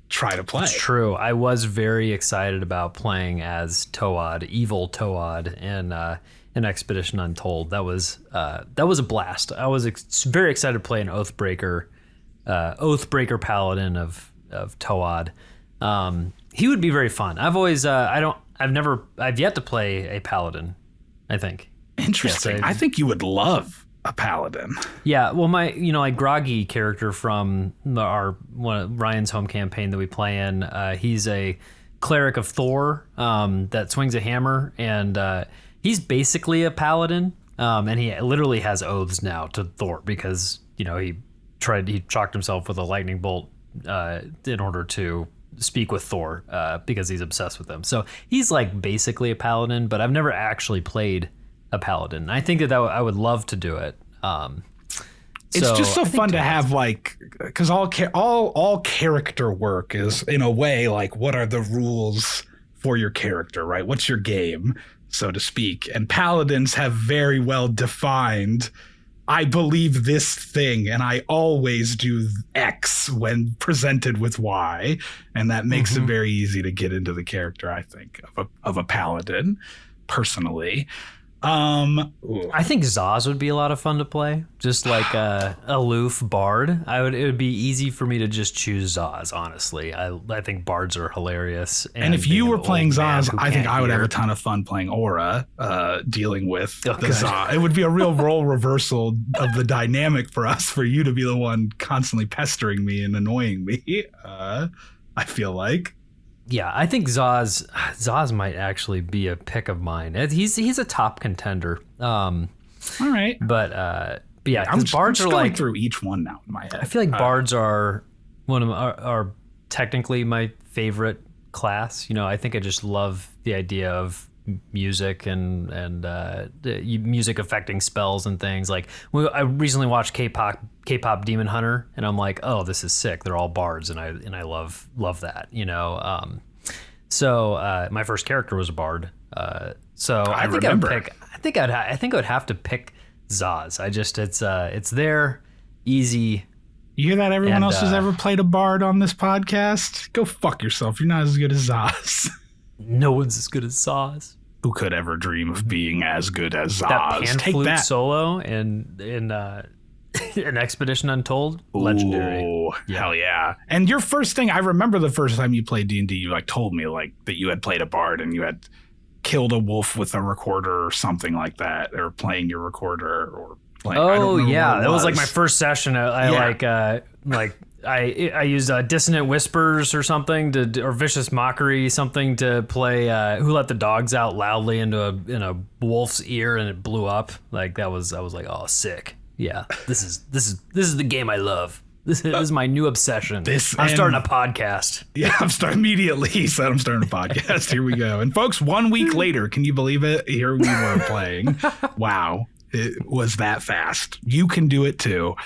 A: try to play.
B: It's true. I was very excited about playing as Toad, evil Toad, in Expedition Untold. That was a blast. I was very excited to play an Oathbreaker paladin of Toad. He would be very fun. I've yet to play a paladin, I think.
A: Interesting. Yes, I think you would love a paladin.
B: Yeah, well, my Groggy character from Ryan's home campaign that we play in, he's a cleric of Thor that swings a hammer, and he's basically a paladin, and he literally has oaths now to Thor because he chalked himself with a lightning bolt in order to speak with Thor because he's obsessed with him. So he's like basically a paladin, but I've never actually played a paladin. I think that I would love to do it.
A: It's just so fun to have, like, because all character work is in a way like, what are the rules for your character, right? What's your game, so to speak? And paladins have very well defined, I believe this thing, and I always do X when presented with Y, and that makes it very easy to get into the character, I think, of a paladin, personally.
B: I think Zaz would be a lot of fun to play, just like a aloof bard. It would be easy for me to just choose Zaz, honestly. I think bards are hilarious.
A: And if you were playing Zaz, I think I would have a ton of fun playing Aura, dealing with the Zaz. It would be a real role reversal of the dynamic for you to be the one constantly pestering me and annoying me. I feel like.
B: Yeah, I think Zaz might actually be a pick of mine. He's a top contender.
A: All right,
B: but yeah,
A: I'm
B: bards
A: just
B: are
A: going through each one now in my head.
B: I feel like bards are one of are technically my favorite class. I think I just love the idea of music and music affecting spells and things. Like I recently watched K-pop Demon Hunter, and I'm like, oh, this is sick. They're all bards, and I love that. So my first character was a bard. So I think I would have to pick Zaz. It's there, easy.
A: You hear that? Everyone else who's ever played a bard on this podcast, go fuck yourself. You're not as good as Zaz.
B: No one's as good as Zaz.
A: Who could ever dream of being as good as Zaz?
B: That pan flute solo in an Expedition Untold, legendary.
A: Oh, hell yeah! And your first thing, I remember the first time you played D&D, you told me that you had played a bard and you had killed a wolf with a recorder or something like that, or playing your recorder or playing.
B: Oh yeah, that was like my first session. I used Dissonant Whispers or something or Vicious Mockery, something to play Who Let the Dogs Out loudly in a wolf's ear, and it blew up. I was like, oh, sick. Yeah, this is the game I love. This is my new obsession. I'm starting a podcast.
A: Yeah, I'm starting immediately. He said I'm starting a podcast. Here we go. And folks, 1 week later, can you believe it? Here we were playing. Wow, it was that fast. You can do it too.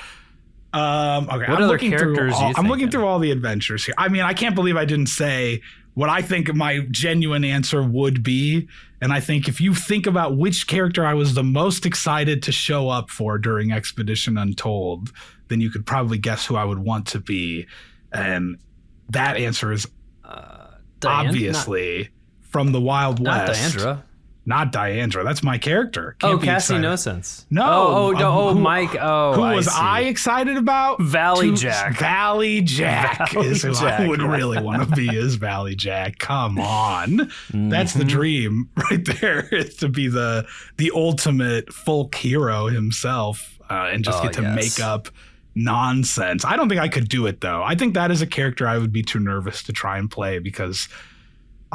A: Okay,
B: what other characters
A: I'm looking through all the adventures here. I mean, I can't believe I didn't say what I think my genuine answer would be. And I think if you think about which character I was the most excited to show up for during Expedition Untold, then you could probably guess who I would want to be. And that answer is obviously from the Wild West. Not Diandra. That's my character.
B: Cassie Innocence.
A: No.
B: Mike.
A: Who was I excited about?
B: Valley Jack.
A: Valley Jack is who I would really want to be is Valley Jack. Come on. That's the dream right there, is to be the ultimate folk hero himself and just get to make up nonsense. I don't think I could do it, though. I think that is a character I would be too nervous to try and play because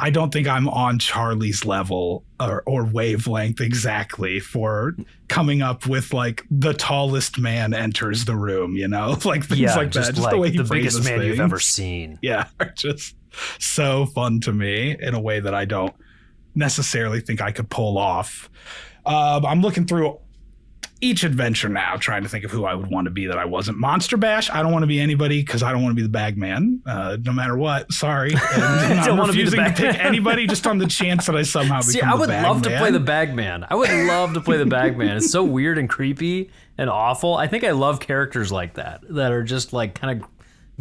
A: I don't think I'm on Charlie's level or wavelength exactly for coming up with the tallest man enters the room, things like that. Just the way he
B: the biggest man
A: things.
B: You've ever seen.
A: Yeah, are just so fun to me in a way that I don't necessarily think I could pull off. I'm looking through each adventure now, trying to think of who I would want to be that I wasn't. Monster Bash, I don't want to be anybody because I don't want to be the bag man, no matter what. Sorry. And I'm refusing to pick anybody just on the chance that I somehow become the bag man.
B: I would love to play the bag man. I would love to play the bag man. It's so weird and creepy and awful. I think I love characters like that are just kind of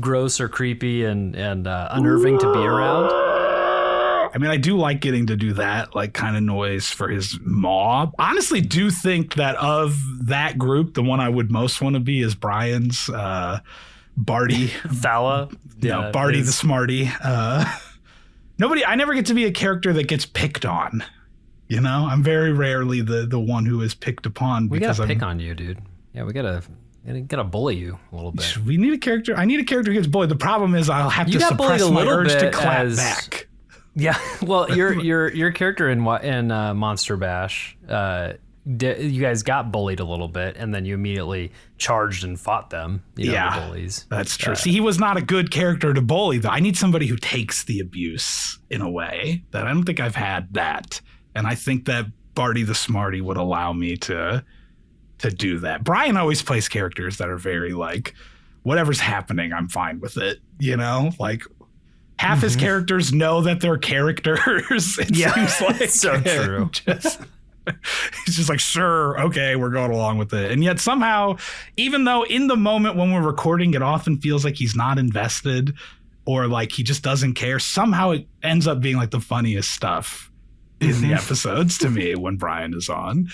B: gross or creepy and unnerving to be around.
A: I mean, I do like getting to do that, kind of noise for his maw. Honestly, do think that of that group, the one I would most want to be is Brian's Barty.
B: Thala.
A: No, Barty the Smarty. I never get to be a character that gets picked on. I'm very rarely the one who is picked upon.
B: We gotta pick on you, dude. Yeah, we gotta bully you a little bit.
A: I need a character who gets bullied. The problem is I'll have to suppress my urge to clap back.
B: Yeah, well, your character in Monster Bash, you guys got bullied a little bit, and then you immediately charged and fought them. The bullies.
A: That's true. See, he was not a good character to bully, though. I need somebody who takes the abuse in a way that I don't think I've had that, and I think that Barty the Smarty would allow me to do that. Brian always plays characters that are very like, whatever's happening, I'm fine with it. You know, like. Half his characters know that they're characters. It seems like
B: so true.
A: He's just like, sure, okay, we're going along with it. And yet somehow, even though in the moment when we're recording, it often feels like he's not invested or like he just doesn't care, somehow it ends up being like the funniest stuff in the episodes to me when Brian is on.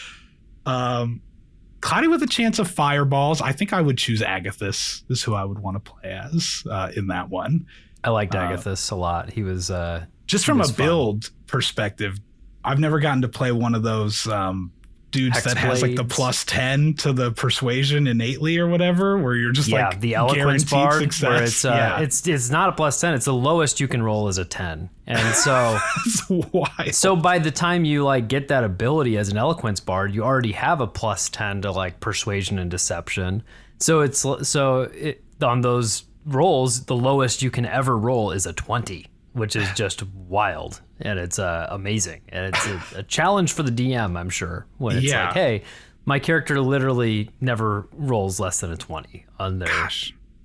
A: Cloudy with a Chance of Fireballs. I think I would choose Agathis. This is who I would want to play as in that one.
B: I liked Agathis a lot. He was
A: just from a build perspective. I've never gotten to play one of those dudes that has like the +10 to the persuasion innately or whatever, where you're just like
B: the eloquence bar, where
A: it's
B: it's not a +10. It's the lowest you can roll is a 10, and so
A: that's wild.
B: So by the time you like get that ability as an eloquence bard, you already have a +10 to like persuasion and deception. So on those rolls, the lowest you can ever roll is a 20, which is just wild, and it's amazing, and it's a challenge for the DM, I'm sure, when it's like, hey, my character literally never rolls less than a 20 on their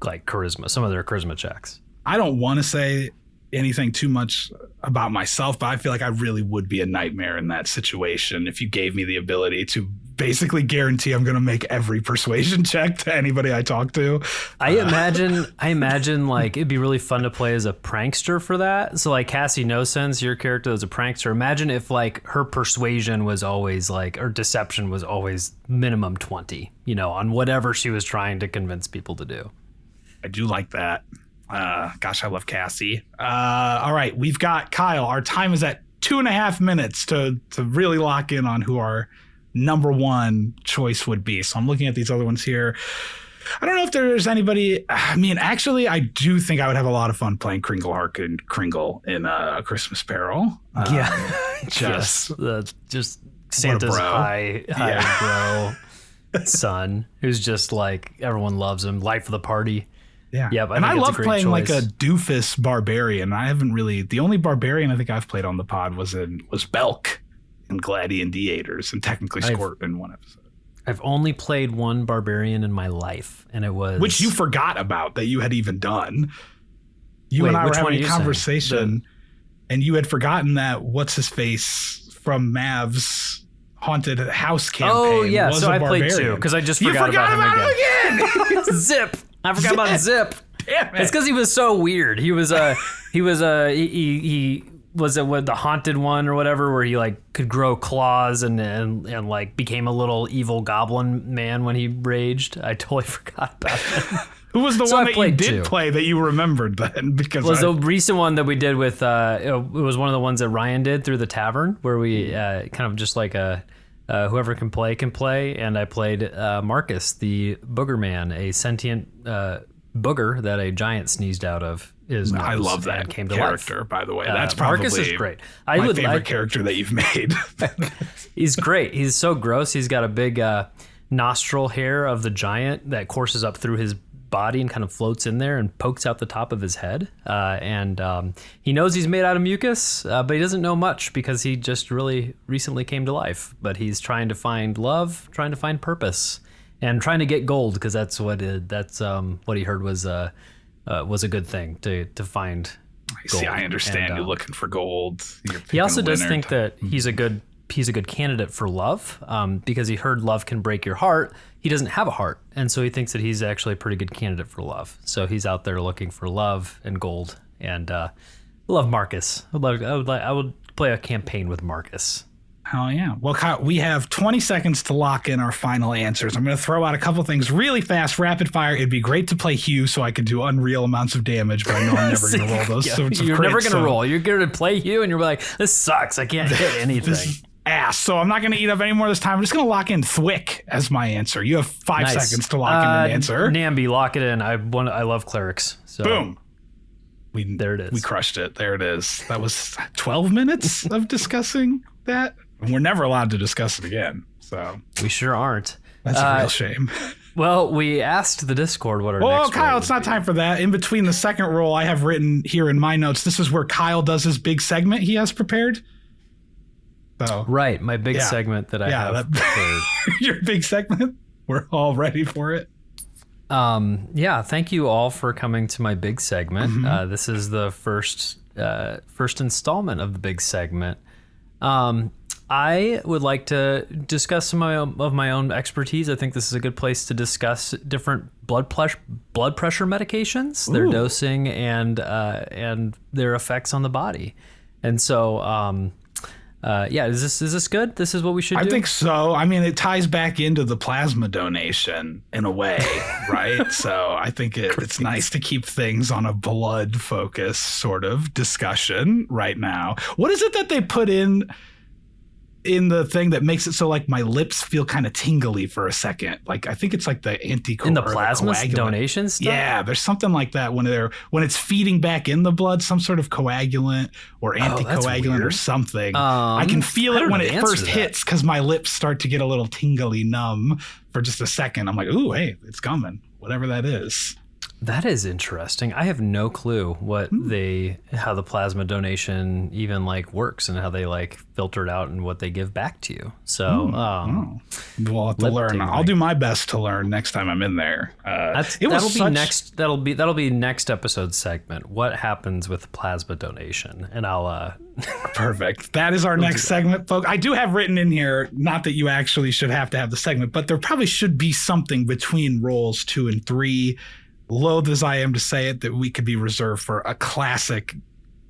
B: like charisma, some of their charisma checks.
A: I don't want to say anything too much about myself, but I feel like I really would be a nightmare in that situation if you gave me the ability to basically guarantee I'm going to make every persuasion check to anybody I talk to.
B: I imagine like it'd be really fun to play as a prankster for that. So like Cassie No Sense, your character is a prankster. Imagine if like her persuasion was always like, or deception was always minimum 20, you know, on whatever she was trying to convince people to do.
A: I do like that. Gosh, I love Cassie. All right, we've got Kyle. Our time is at 2.5 minutes to really lock in on who our number one choice would be. So I'm looking at these other ones here. I don't know if there's anybody. I mean, actually, I do think I would have a lot of fun playing Kringle Harkin Kringle in A Christmas Carol.
B: Just Santa's high bro son, who's just like everyone loves him, life of the party.
A: Yeah, and I love playing choice. Like a doofus barbarian. I haven't really. The only barbarian I think I've played on the pod was Belk in Gladiators, and technically Squirt in one episode.
B: I've only played one barbarian in my life, and it was
A: which you forgot about that you had even done. You and I were having a conversation, and you had forgotten that what's his face from Mav's haunted house campaign.
B: Oh yeah,
A: was
B: so
A: a
B: I
A: barbarian.
B: played two because I just forgot about him again. Zip. I forgot about Zip.
A: Damn it.
B: It's because he was so weird. He was he was with the haunted one or whatever, where he like could grow claws and like became a little evil goblin man when he raged. I totally forgot about him.
A: Who was the one that you did play that you remembered then? Because
B: it was the recent one that we did with. It was one of the ones that Ryan did through the tavern, where we kind of just like whoever can play, and I played Marcus, the Booger Man, a sentient booger that a giant sneezed out of his nose.
A: I love that
B: came to
A: character,
B: life.
A: By the way. That's probably
B: Marcus is great.
A: My favorite character that you've made.
B: He's great. He's so gross. He's got a big nostril hair of the giant that courses up through his body and kind of floats in there and pokes out the top of his head. And he knows he's made out of mucus, but he doesn't know much because he just really recently came to life. But he's trying to find love, trying to find purpose, and trying to get gold, because that's what he heard was a good thing to find gold.
A: See, I understand you looking for gold.
B: He also does think that he's a good candidate for love, because he heard love can break your heart. He doesn't have a heart, and so he thinks that he's actually a pretty good candidate for love. So he's out there looking for love and gold, and love Marcus. I would play a campaign with Marcus.
A: Oh, yeah. Well, Kyle, we have 20 seconds to lock in our final answers. I'm going to throw out a couple things really fast, rapid fire. It'd be great to play Hugh so I could do unreal amounts of damage, but I know I'm never going to roll those.
B: Yeah,
A: so
B: you're never going to roll. You're going to play Hugh, and you're like, this sucks. I can't hit anything.
A: Ass. So I'm not going to eat up any more this time. I'm just going to lock in Thwick as my answer. You have 5 seconds to lock in an answer.
B: Namby, lock it in. I love clerics. So.
A: Boom.
B: There it is.
A: We crushed it. There it is. That was 12 minutes of discussing that. And we're never allowed to discuss it again. So
B: we sure aren't.
A: That's a real shame.
B: Well, we asked the Discord what our next
A: Kyle,
B: role
A: it's not
B: be.
A: time for that. In between the second roll, I have written here in my notes, this is where Kyle does his big segment he has prepared. So,
B: right, my big segment that I have prepared.
A: Your big segment? We're all ready for it.
B: Thank you all for coming to my big segment.
A: Mm-hmm.
B: This is the first installment of the big segment. I would like to discuss some of my own expertise. I think this is a good place to discuss different blood pressure medications, their dosing, and their effects on the body. And so, is this good? This is what we should do?
A: I think so. I mean, it ties back into the plasma donation in a way, right? So I think it's nice to keep things on a blood focus sort of discussion right now. What is it that they put in the thing that makes it so like my lips feel kind of tingly for a second? Like I think it's like the
B: in the plasma donation stuff.
A: Yeah, there's something like that when it's feeding back in the blood, some sort of coagulant or anticoagulant or something. I can feel it when it first hits because my lips start to get a little tingly numb for just a second. I'm like, ooh, hey, it's coming. Whatever that is.
B: That is interesting. I have no clue how the plasma donation even like works and how they like filter it out and what they give back to you. So
A: we'll have to learn. I'll do my best to learn next time I'm in there.
B: That'll be next episode segment. What happens with plasma donation? And I'll
A: perfect. That is our next segment, folks. I do have written in here, not that you actually should have to have the segment, but there probably should be something between rolls 2 and 3. Loath as I am to say it, that we could be reserved for a classic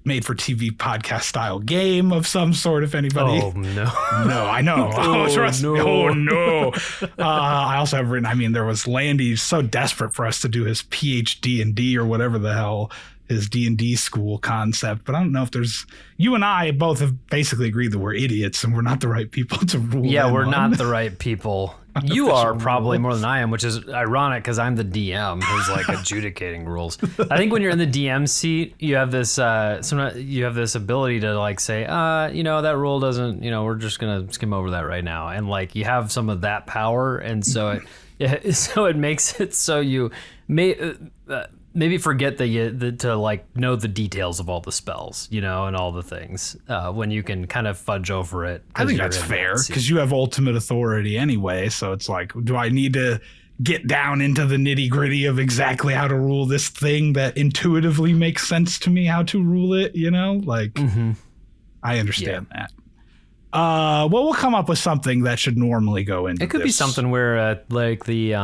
A: made-for-TV podcast style game of some sort, if anybody.
B: Oh, no.
A: No, I know. Trust me. Oh, no. I also have written, I mean, there was Landy so desperate for us to do his PhD in D or whatever the hell, his D&D school concept. But I don't know if there's... You and I both have basically agreed that we're idiots and we're not the right people to rule.
B: Yeah, we're not the right people. You are probably more than I am, which is ironic because I'm the DM who's like adjudicating rules. I think when you're in the DM seat, you have this you have this ability to like say, that rule doesn't, we're just gonna skim over that right now, and like you have some of that power, and so it makes it so you may. Maybe forget to like know the details of all the spells, and all the things when you can kind of fudge over it.
A: I think that's fair because you have ultimate authority anyway. So it's like, do I need to get down into the nitty gritty of exactly how to rule this thing that intuitively makes sense to me how to rule it? I understand that. We'll come up with something that should normally go into.
B: It could be something where like the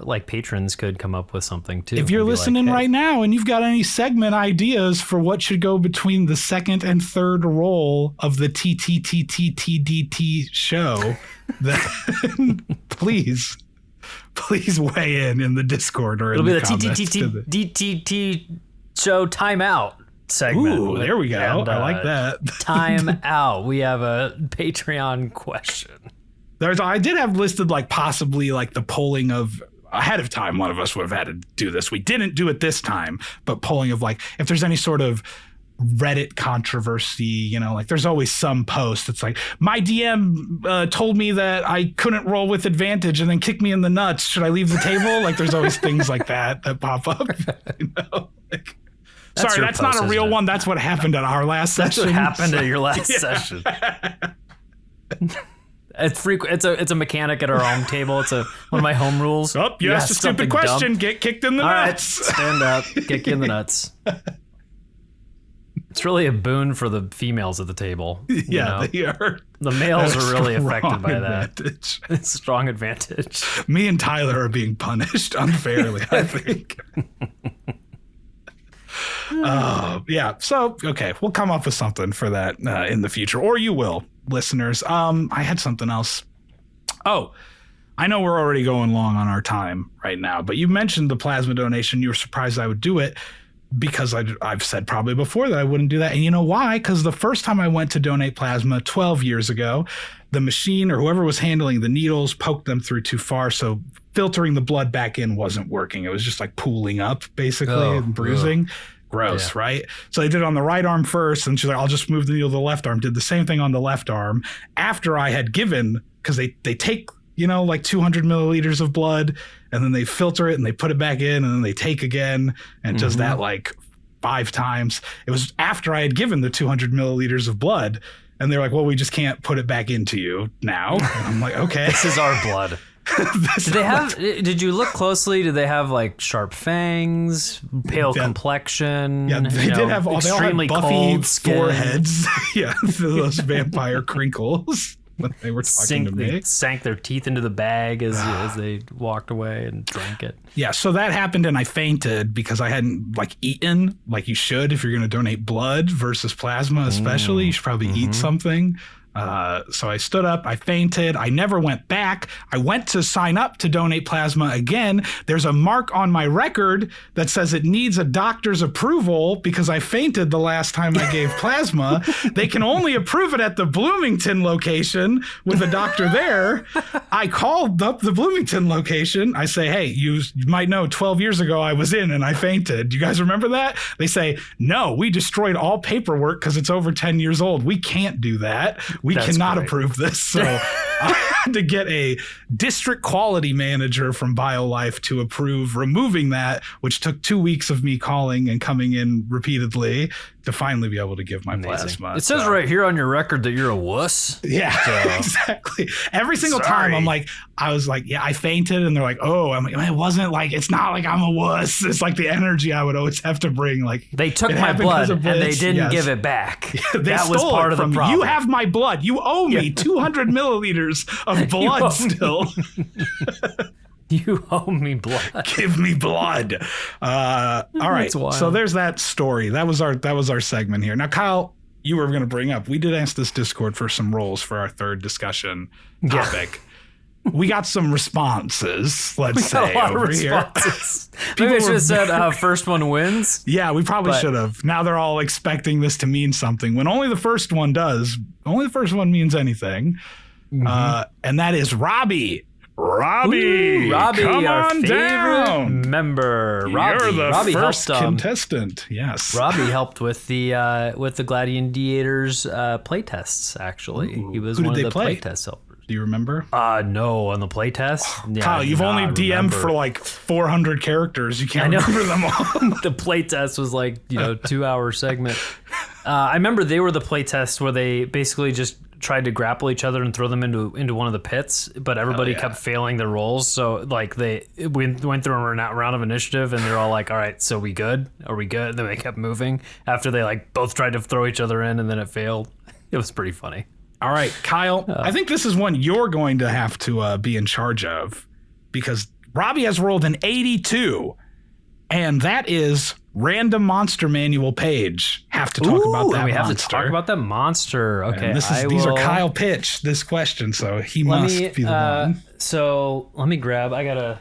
B: like patrons could come up with something too.
A: If you're listening right now and you've got any segment ideas for what should go between the second and third roll of the Ttttt show, then please weigh in the Discord or in the comments. It'll be
B: the Ttttt show timeout segment.
A: Ooh, there we go. And, I like that.
B: Time out. We have a Patreon question.
A: I did have listed like possibly like the polling of ahead of time. One of us would have had to do this. We didn't do it this time, but polling of like if there's any sort of Reddit controversy, like there's always some post. It's like my DM told me that I couldn't roll with advantage and then kicked me in the nuts. Should I leave the table? Like there's always things like that pop up. Sorry, that's not a real one. That's what happened at our last session.
B: That's what happened at your last session. It's a mechanic at our home table. It's one of my home rules.
A: Oh, you asked a stupid question. Dumb. Get kicked in the nuts.
B: Right, stand up. Kick you in the nuts. It's really a boon for the females at the table.
A: Yeah, they are.
B: The males are really affected by that.
A: It's
B: a strong advantage.
A: Me and Tyler are being punished unfairly, I think. Yeah. So, okay, we'll come up with something for that in the future, or you will, listeners. I had something else. Oh, I know we're already going long on our time right now, but you mentioned the plasma donation. You were surprised I would do it. because I've said probably before that I wouldn't do that. And you know why? Because the first time I went to donate plasma 12 years ago, the machine or whoever was handling the needles poked them through too far. So filtering the blood back in wasn't working. It was just like pooling up basically and bruising. Gross, right? So they did it on the right arm first. And she's like, I'll just move the needle to the left arm. Did the same thing on the left arm after I had given, because they take, like 200 milliliters of blood and then they filter it and they put it back in and then they take again and does that like 5 times. It was after I had given the 200 milliliters of blood and they're like, well, we just can't put it back into you now. And I'm like, okay.
B: This is our blood. Did you look closely? Did they have like sharp fangs, pale complexion?
A: Yeah, they did have extremely buffy
B: cold
A: foreheads. Yeah, those vampire crinkles. When they were talking to me.
B: They sank their teeth into the bag as they walked away and drank it.
A: Yeah, so that happened and I fainted because I hadn't eaten like you should if you're going to donate blood versus plasma especially. You should probably eat something. So I stood up, I fainted, I never went back. I went to sign up to donate plasma again. There's a mark on my record that says it needs a doctor's approval because I fainted the last time I gave plasma. They can only approve it at the Bloomington location with a doctor there. I called up the Bloomington location. I say, hey, you might know 12 years ago I was in and I fainted. Do you guys remember that? They say, no, we destroyed all paperwork because it's over 10 years old. We can't do that. We cannot approve this. So I had to get a district quality manager from BioLife to approve removing that, which took 2 weeks of me calling and coming in repeatedly to finally be able to give my plasma.
B: It says right here on your record that you're a wuss.
A: Yeah, exactly. Every single time I was like, yeah, I fainted. And they're like, oh, I'm like, it wasn't like, it's not like I'm a wuss. It's like the energy I would always have to bring. Like
B: they took my blood and they didn't give it back.
A: That was part of the problem. You have my blood. You owe me 200 milliliters of blood still.
B: You owe me blood.
A: Give me blood. All right. So there's that story. That was our segment here. Now, Kyle, you were going to bring up, we did ask this Discord for some roles for our third discussion topic. We got some responses, let's say, over here.
B: Maybe I should have said first one wins.
A: Yeah, we probably should have. Now they're all expecting this to mean something when only the first one does. Only the first one means anything. And that is Robbie. Robbie, come
B: our
A: on down.
B: Member.
A: You're the
B: Robbie
A: first
B: helped,
A: contestant. Yes.
B: Robbie helped with the Gladiators playtests. Actually, he was one of the playtest helpers.
A: Do you remember?
B: No, on the playtest. Yeah,
A: Kyle, you've only DM'd for like 400 characters. You can't remember them all.
B: The playtest was like 2-hour segment. I remember they were the playtests where they basically just tried to grapple each other and throw them into one of the pits, but everybody kept failing their rolls. So like they went through a round of initiative and they're all like, all right, so we good? Are we good? And then they kept moving after they like both tried to throw each other in and then it failed. It was pretty funny.
A: All right, Kyle, I think this is one you're going to have to be in charge of because Robbie has rolled an 82 and that is random monster manual page. Have to talk about that.
B: We have to talk about that monster. Okay,
A: these are Kyle pitch this question, so he must be the one.
B: So let me grab. I gotta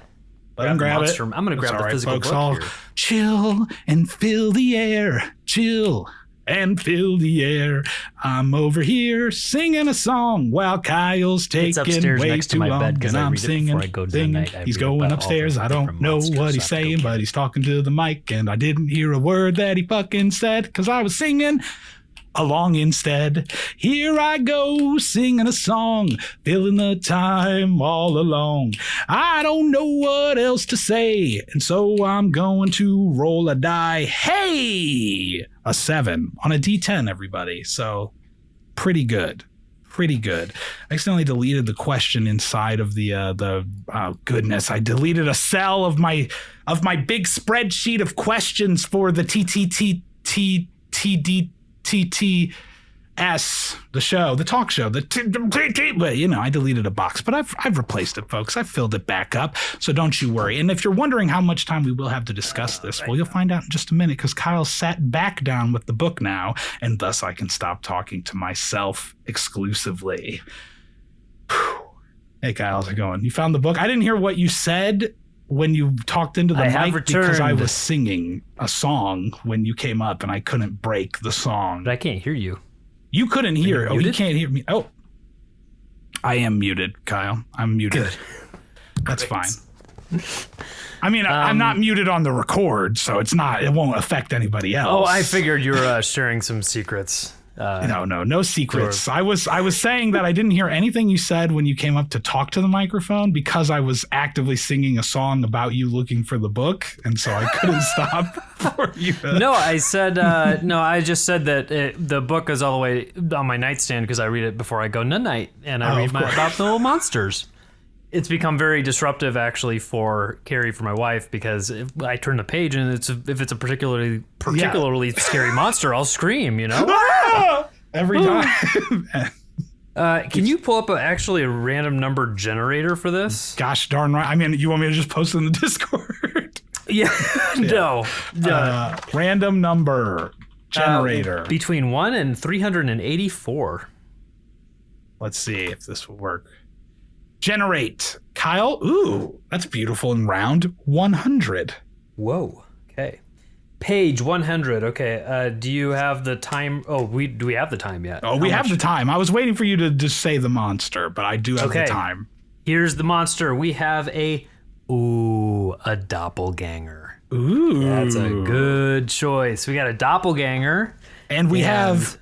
A: let him grab it.
B: I'm gonna grab the physical
A: folks,
B: book here.
A: Chill and fill the air. Chill and fill the air. I'm over here singing a song while Kyle's taking way too long. And I'm singing. He's going upstairs. I don't know what he's saying, but he's talking to the mic, and I didn't hear a word that he fucking said because I was singing along instead. Here I go singing a song, filling the time all along. I don't know what else to say, and so I'm going to roll a die. Hey, a 7 on a D10, everybody. So pretty good. Pretty good. I accidentally deleted the question inside of the oh goodness, I deleted a cell of my big spreadsheet of questions for the Tttts, the show, the talk show, but I deleted a box, but I've replaced it, folks. I've filled it back up, so don't you worry. And if you're wondering how much time we will have to discuss this, well, you'll find out in just a minute because Kyle sat back down with the book now, and thus I can stop talking to myself exclusively. Whew. Hey, Kyle, how's it going? You found the book? I didn't hear what you said when you talked into the
B: I have
A: mic because I
B: returned.
A: was singing a song when you came up and I couldn't break the song.
B: But I can't hear you.
A: You couldn't hear. Oh, you
B: muted?
A: can't hear me. Oh, I am muted, Kyle. I'm muted.
B: Good.
A: That's fine. I mean, I'm not muted on the record, so it won't affect anybody else.
B: Oh, I figured you were sharing some secrets.
A: No secrets. I was saying that I didn't hear anything you said when you came up to talk to the microphone because I was actively singing a song about you looking for the book, and so I couldn't stop for you.
B: No, I said I just said that the book is all the way on my nightstand because I read it before I go night, and I read about the little monsters. It's become very disruptive, actually, for Carrie, for my wife, because if I turn the page and if it's a particularly scary monster, I'll scream.
A: Every time.
B: Can you pull up a random number generator for this?
A: Gosh darn right. I mean, you want me to just post it in the Discord?
B: Yeah. No.
A: Random number generator.
B: Between 1 and 384.
A: Let's see if this will work. Generate. Kyle. Ooh, that's beautiful and round. 100.
B: Whoa. Okay. Page 100. Okay. Do you have the time? Oh, do we have the time yet?
A: Oh, we have the time. I was waiting for you to just say the monster, but I do have the time.
B: Here's the monster. We have a doppelganger.
A: Ooh.
B: That's a good choice. We got a doppelganger.
A: And we have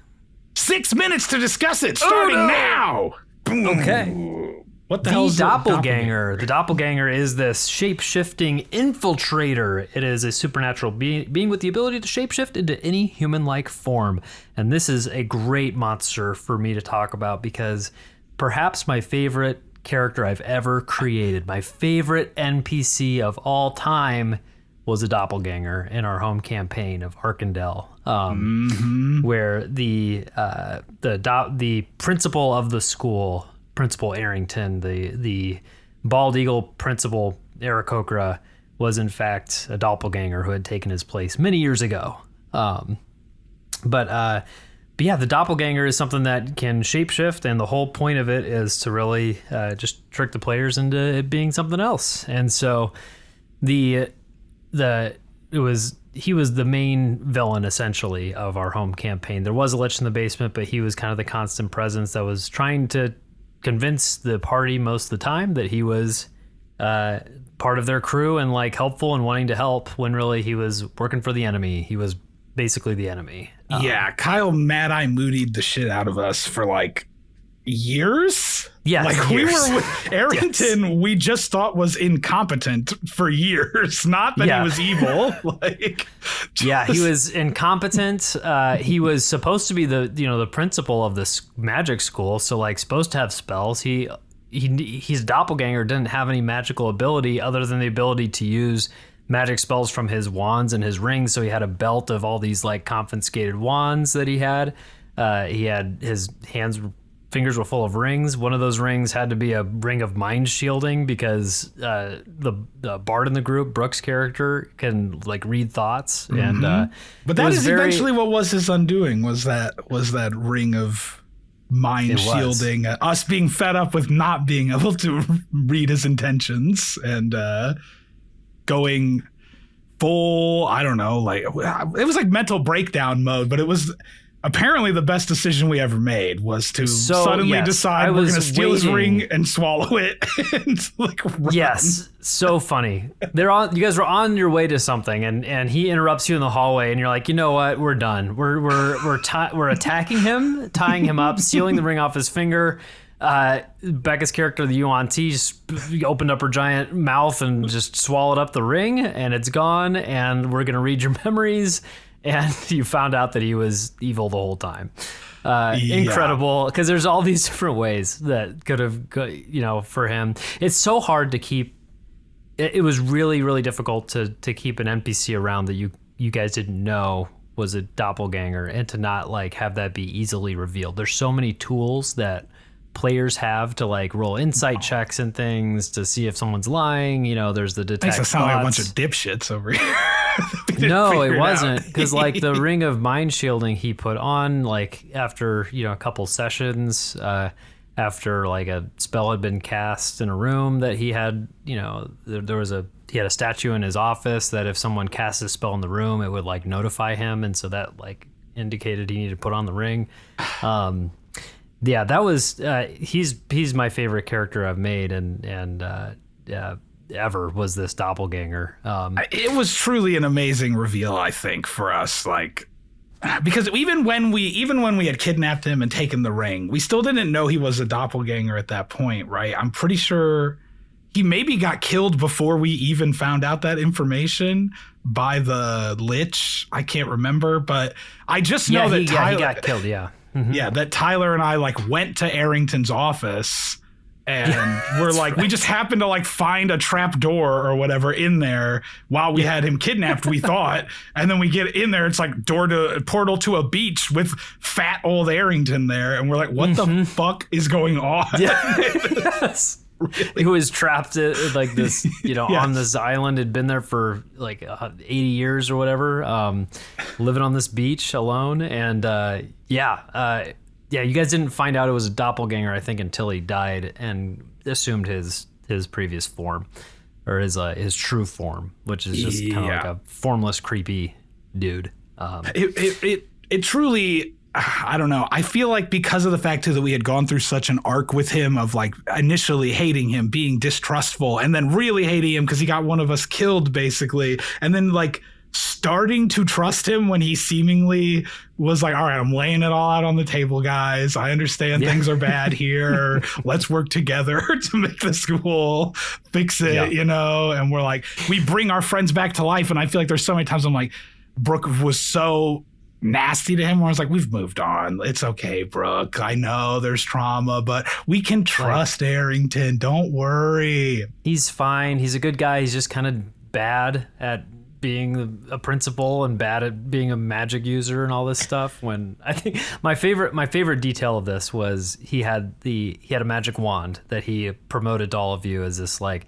A: 6 minutes to discuss it, starting now. Boom.
B: Okay.
A: What the hell is
B: doppelganger? The doppelganger is this shape-shifting infiltrator. It is a supernatural being with the ability to shapeshift into any human-like form. And this is a great monster for me to talk about because perhaps my favorite character I've ever created, my favorite NPC of all time, was a doppelganger in our home campaign of Arkandel, where the principal of the school, Principal Arrington, the bald eagle principal, Aarakocra, was in fact a doppelganger who had taken his place many years ago. But yeah, the doppelganger is something that can shapeshift, and the whole point of it is to really just trick the players into it being something else. And so he was the main villain essentially of our home campaign. There was a Lich in the Basement, but he was kind of the constant presence that was trying to convince the party most of the time that he was part of their crew and like helpful and wanting to help, when really he was working for the enemy. He was basically the enemy.
A: Yeah, Kyle Mad Eye Moodied the shit out of us for like years.
B: Yeah,
A: like
B: years.
A: We were with Arrington. Yes. We just thought was incompetent for years. Not that he was evil.
B: Yeah, he was incompetent. He was supposed to be the principal of this magic school, so like supposed to have spells. He's a doppelganger, didn't have any magical ability other than the ability to use magic spells from his wands and his rings. So he had a belt of all these like confiscated wands that he had. He had his fingers were full of rings. One of those rings had to be a ring of mind shielding because the bard in the group, Brooke's character, can like read thoughts. Mm-hmm. And
A: but that is eventually what was his undoing, was that ring of mind shielding, us being fed up with not being able to read his intentions and going full, I don't know, like it was like mental breakdown mode, but it was apparently the best decision we ever made was to suddenly decide we're going to steal his ring and swallow it. And like run.
B: Yes, so funny. You guys were on your way to something, and he interrupts you in the hallway, and you're like, you know what? We're done. We're attacking him, tying him up, stealing the ring off his finger. Becca's character, the Yuan Ti, just opened up her giant mouth and just swallowed up the ring, and it's gone. And we're gonna read your memories. And you found out that he was evil the whole time. Incredible, because there's all these different ways that could have, for him. It's so hard to keep. It was really, really difficult to keep an NPC around that you guys didn't know was a doppelganger, and to not like have that be easily revealed. There's so many tools that players have to like roll insight checks and things to see if someone's lying. There's the detect.
A: Makes us sound like a bunch of dipshits over here.
B: No, it wasn't, because like the ring of mind shielding he put on like after a couple sessions, after like a spell had been cast in a room that he had, you know, he had a statue in his office that if someone cast a spell in the room, it would like notify him. And so that like indicated he needed to put on the ring. Yeah, that was, he's my favorite character I've made and ever was this doppelganger.
A: It was truly an amazing reveal, I think, for us. Like, because even when we had kidnapped him and taken the ring, we still didn't know he was a doppelganger at that point, right? I'm pretty sure he maybe got killed before we even found out that information by the Lich. I can't remember, but I just know that Tyler,
B: he got killed. Yeah. Mm-hmm.
A: Yeah. That Tyler and I like went to Arrington's office and we're like, we just happened to like find a trap door or whatever in there while we had him kidnapped, we thought. And then we get in there. It's like portal to a beach with fat old Arrington there. And we're like, what the fuck is going on?
B: Yeah. Yes. Really? He was trapped at like this, you know, on this island, had been there for like 80 years or whatever, living on this beach alone. And yeah, you guys didn't find out it was a doppelganger, I think, until he died and assumed his previous form or his true form, which is just kind of like a formless, creepy dude.
A: It truly, I don't know. I feel like because of the fact too that we had gone through such an arc with him of like initially hating him, being distrustful, and then really hating him because he got one of us killed basically, and then like starting to trust him when he seemingly was like, all right, I'm laying it all out on the table, guys. I understand things are bad here. Let's work together to make the school fix it, you know? And we're like, we bring our friends back to life. And I feel like there's so many times I'm like, Brooke was so nasty to him where I was like, we've moved on. It's okay, Brooke. I know there's trauma, but we can trust Arrington. Don't worry.
B: He's fine. He's a good guy. He's just kind of bad at being a principal and bad at being a magic user and all this stuff. When I think my favorite detail of this was he had a magic wand that he promoted to all of you as this like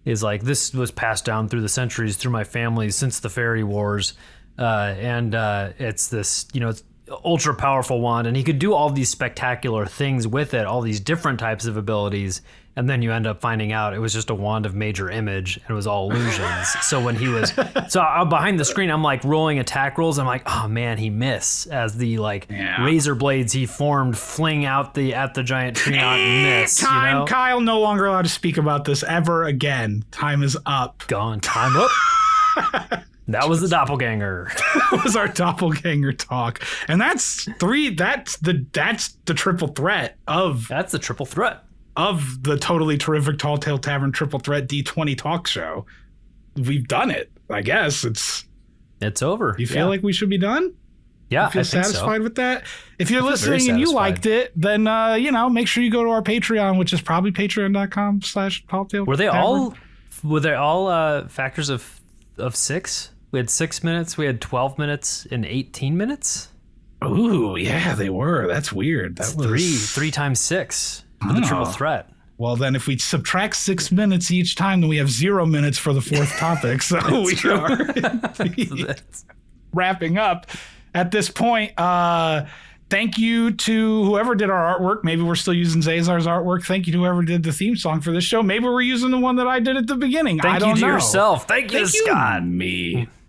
B: this was passed down through the centuries through my family since the fairy wars. It's this, you know, it's ultra powerful wand, and he could do all these spectacular things with it, all these different types of abilities. And then you end up finding out it was just a wand of major image and it was all illusions. So when he was, behind the screen, I'm like rolling attack rolls. I'm like, oh man, he missed as the razor blades he formed fling out at the giant tree knot and miss.
A: Time,
B: you know?
A: Kyle, no longer allowed to speak about this ever again. Time is up.
B: Gone. Time up. That was the doppelganger.
A: That was our doppelganger talk. And that's the triple threat of...
B: That's the triple threat.
A: Of the totally terrific Tall Tale Tavern triple threat D20 talk show. We've done it. I guess
B: it's over.
A: You feel like we should be done?
B: Yeah,
A: you feel
B: I think
A: satisfied
B: so.
A: with that? If you're listening and you liked it, then make sure you go to our Patreon, which is probably patreon.com/talltale.
B: Were they all factors of 6? We had 6 minutes. We had 12 minutes and 18 minutes.
A: Ooh, yeah, they were. That's weird. That was
B: 3 times 6. For the triple threat.
A: Well, then if we subtract 6 minutes each time, then we have 0 minutes for the fourth topic. So we are wrapping up at this point. Thank you to whoever did our artwork. Maybe we're still using Zazar's artwork. Thank you to whoever did the theme song for this show. Maybe we're using the one that I did at the beginning. I don't know.
B: Thank you to yourself. Thank you, Scott.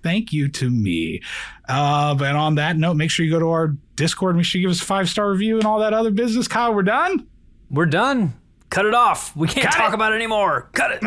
A: Thank you to me. But on that note, make sure you go to our Discord. Make sure you give us a 5-star review and all that other business. Kyle, we're done?
B: We're done. Cut it off. We can't talk about it anymore. Cut it.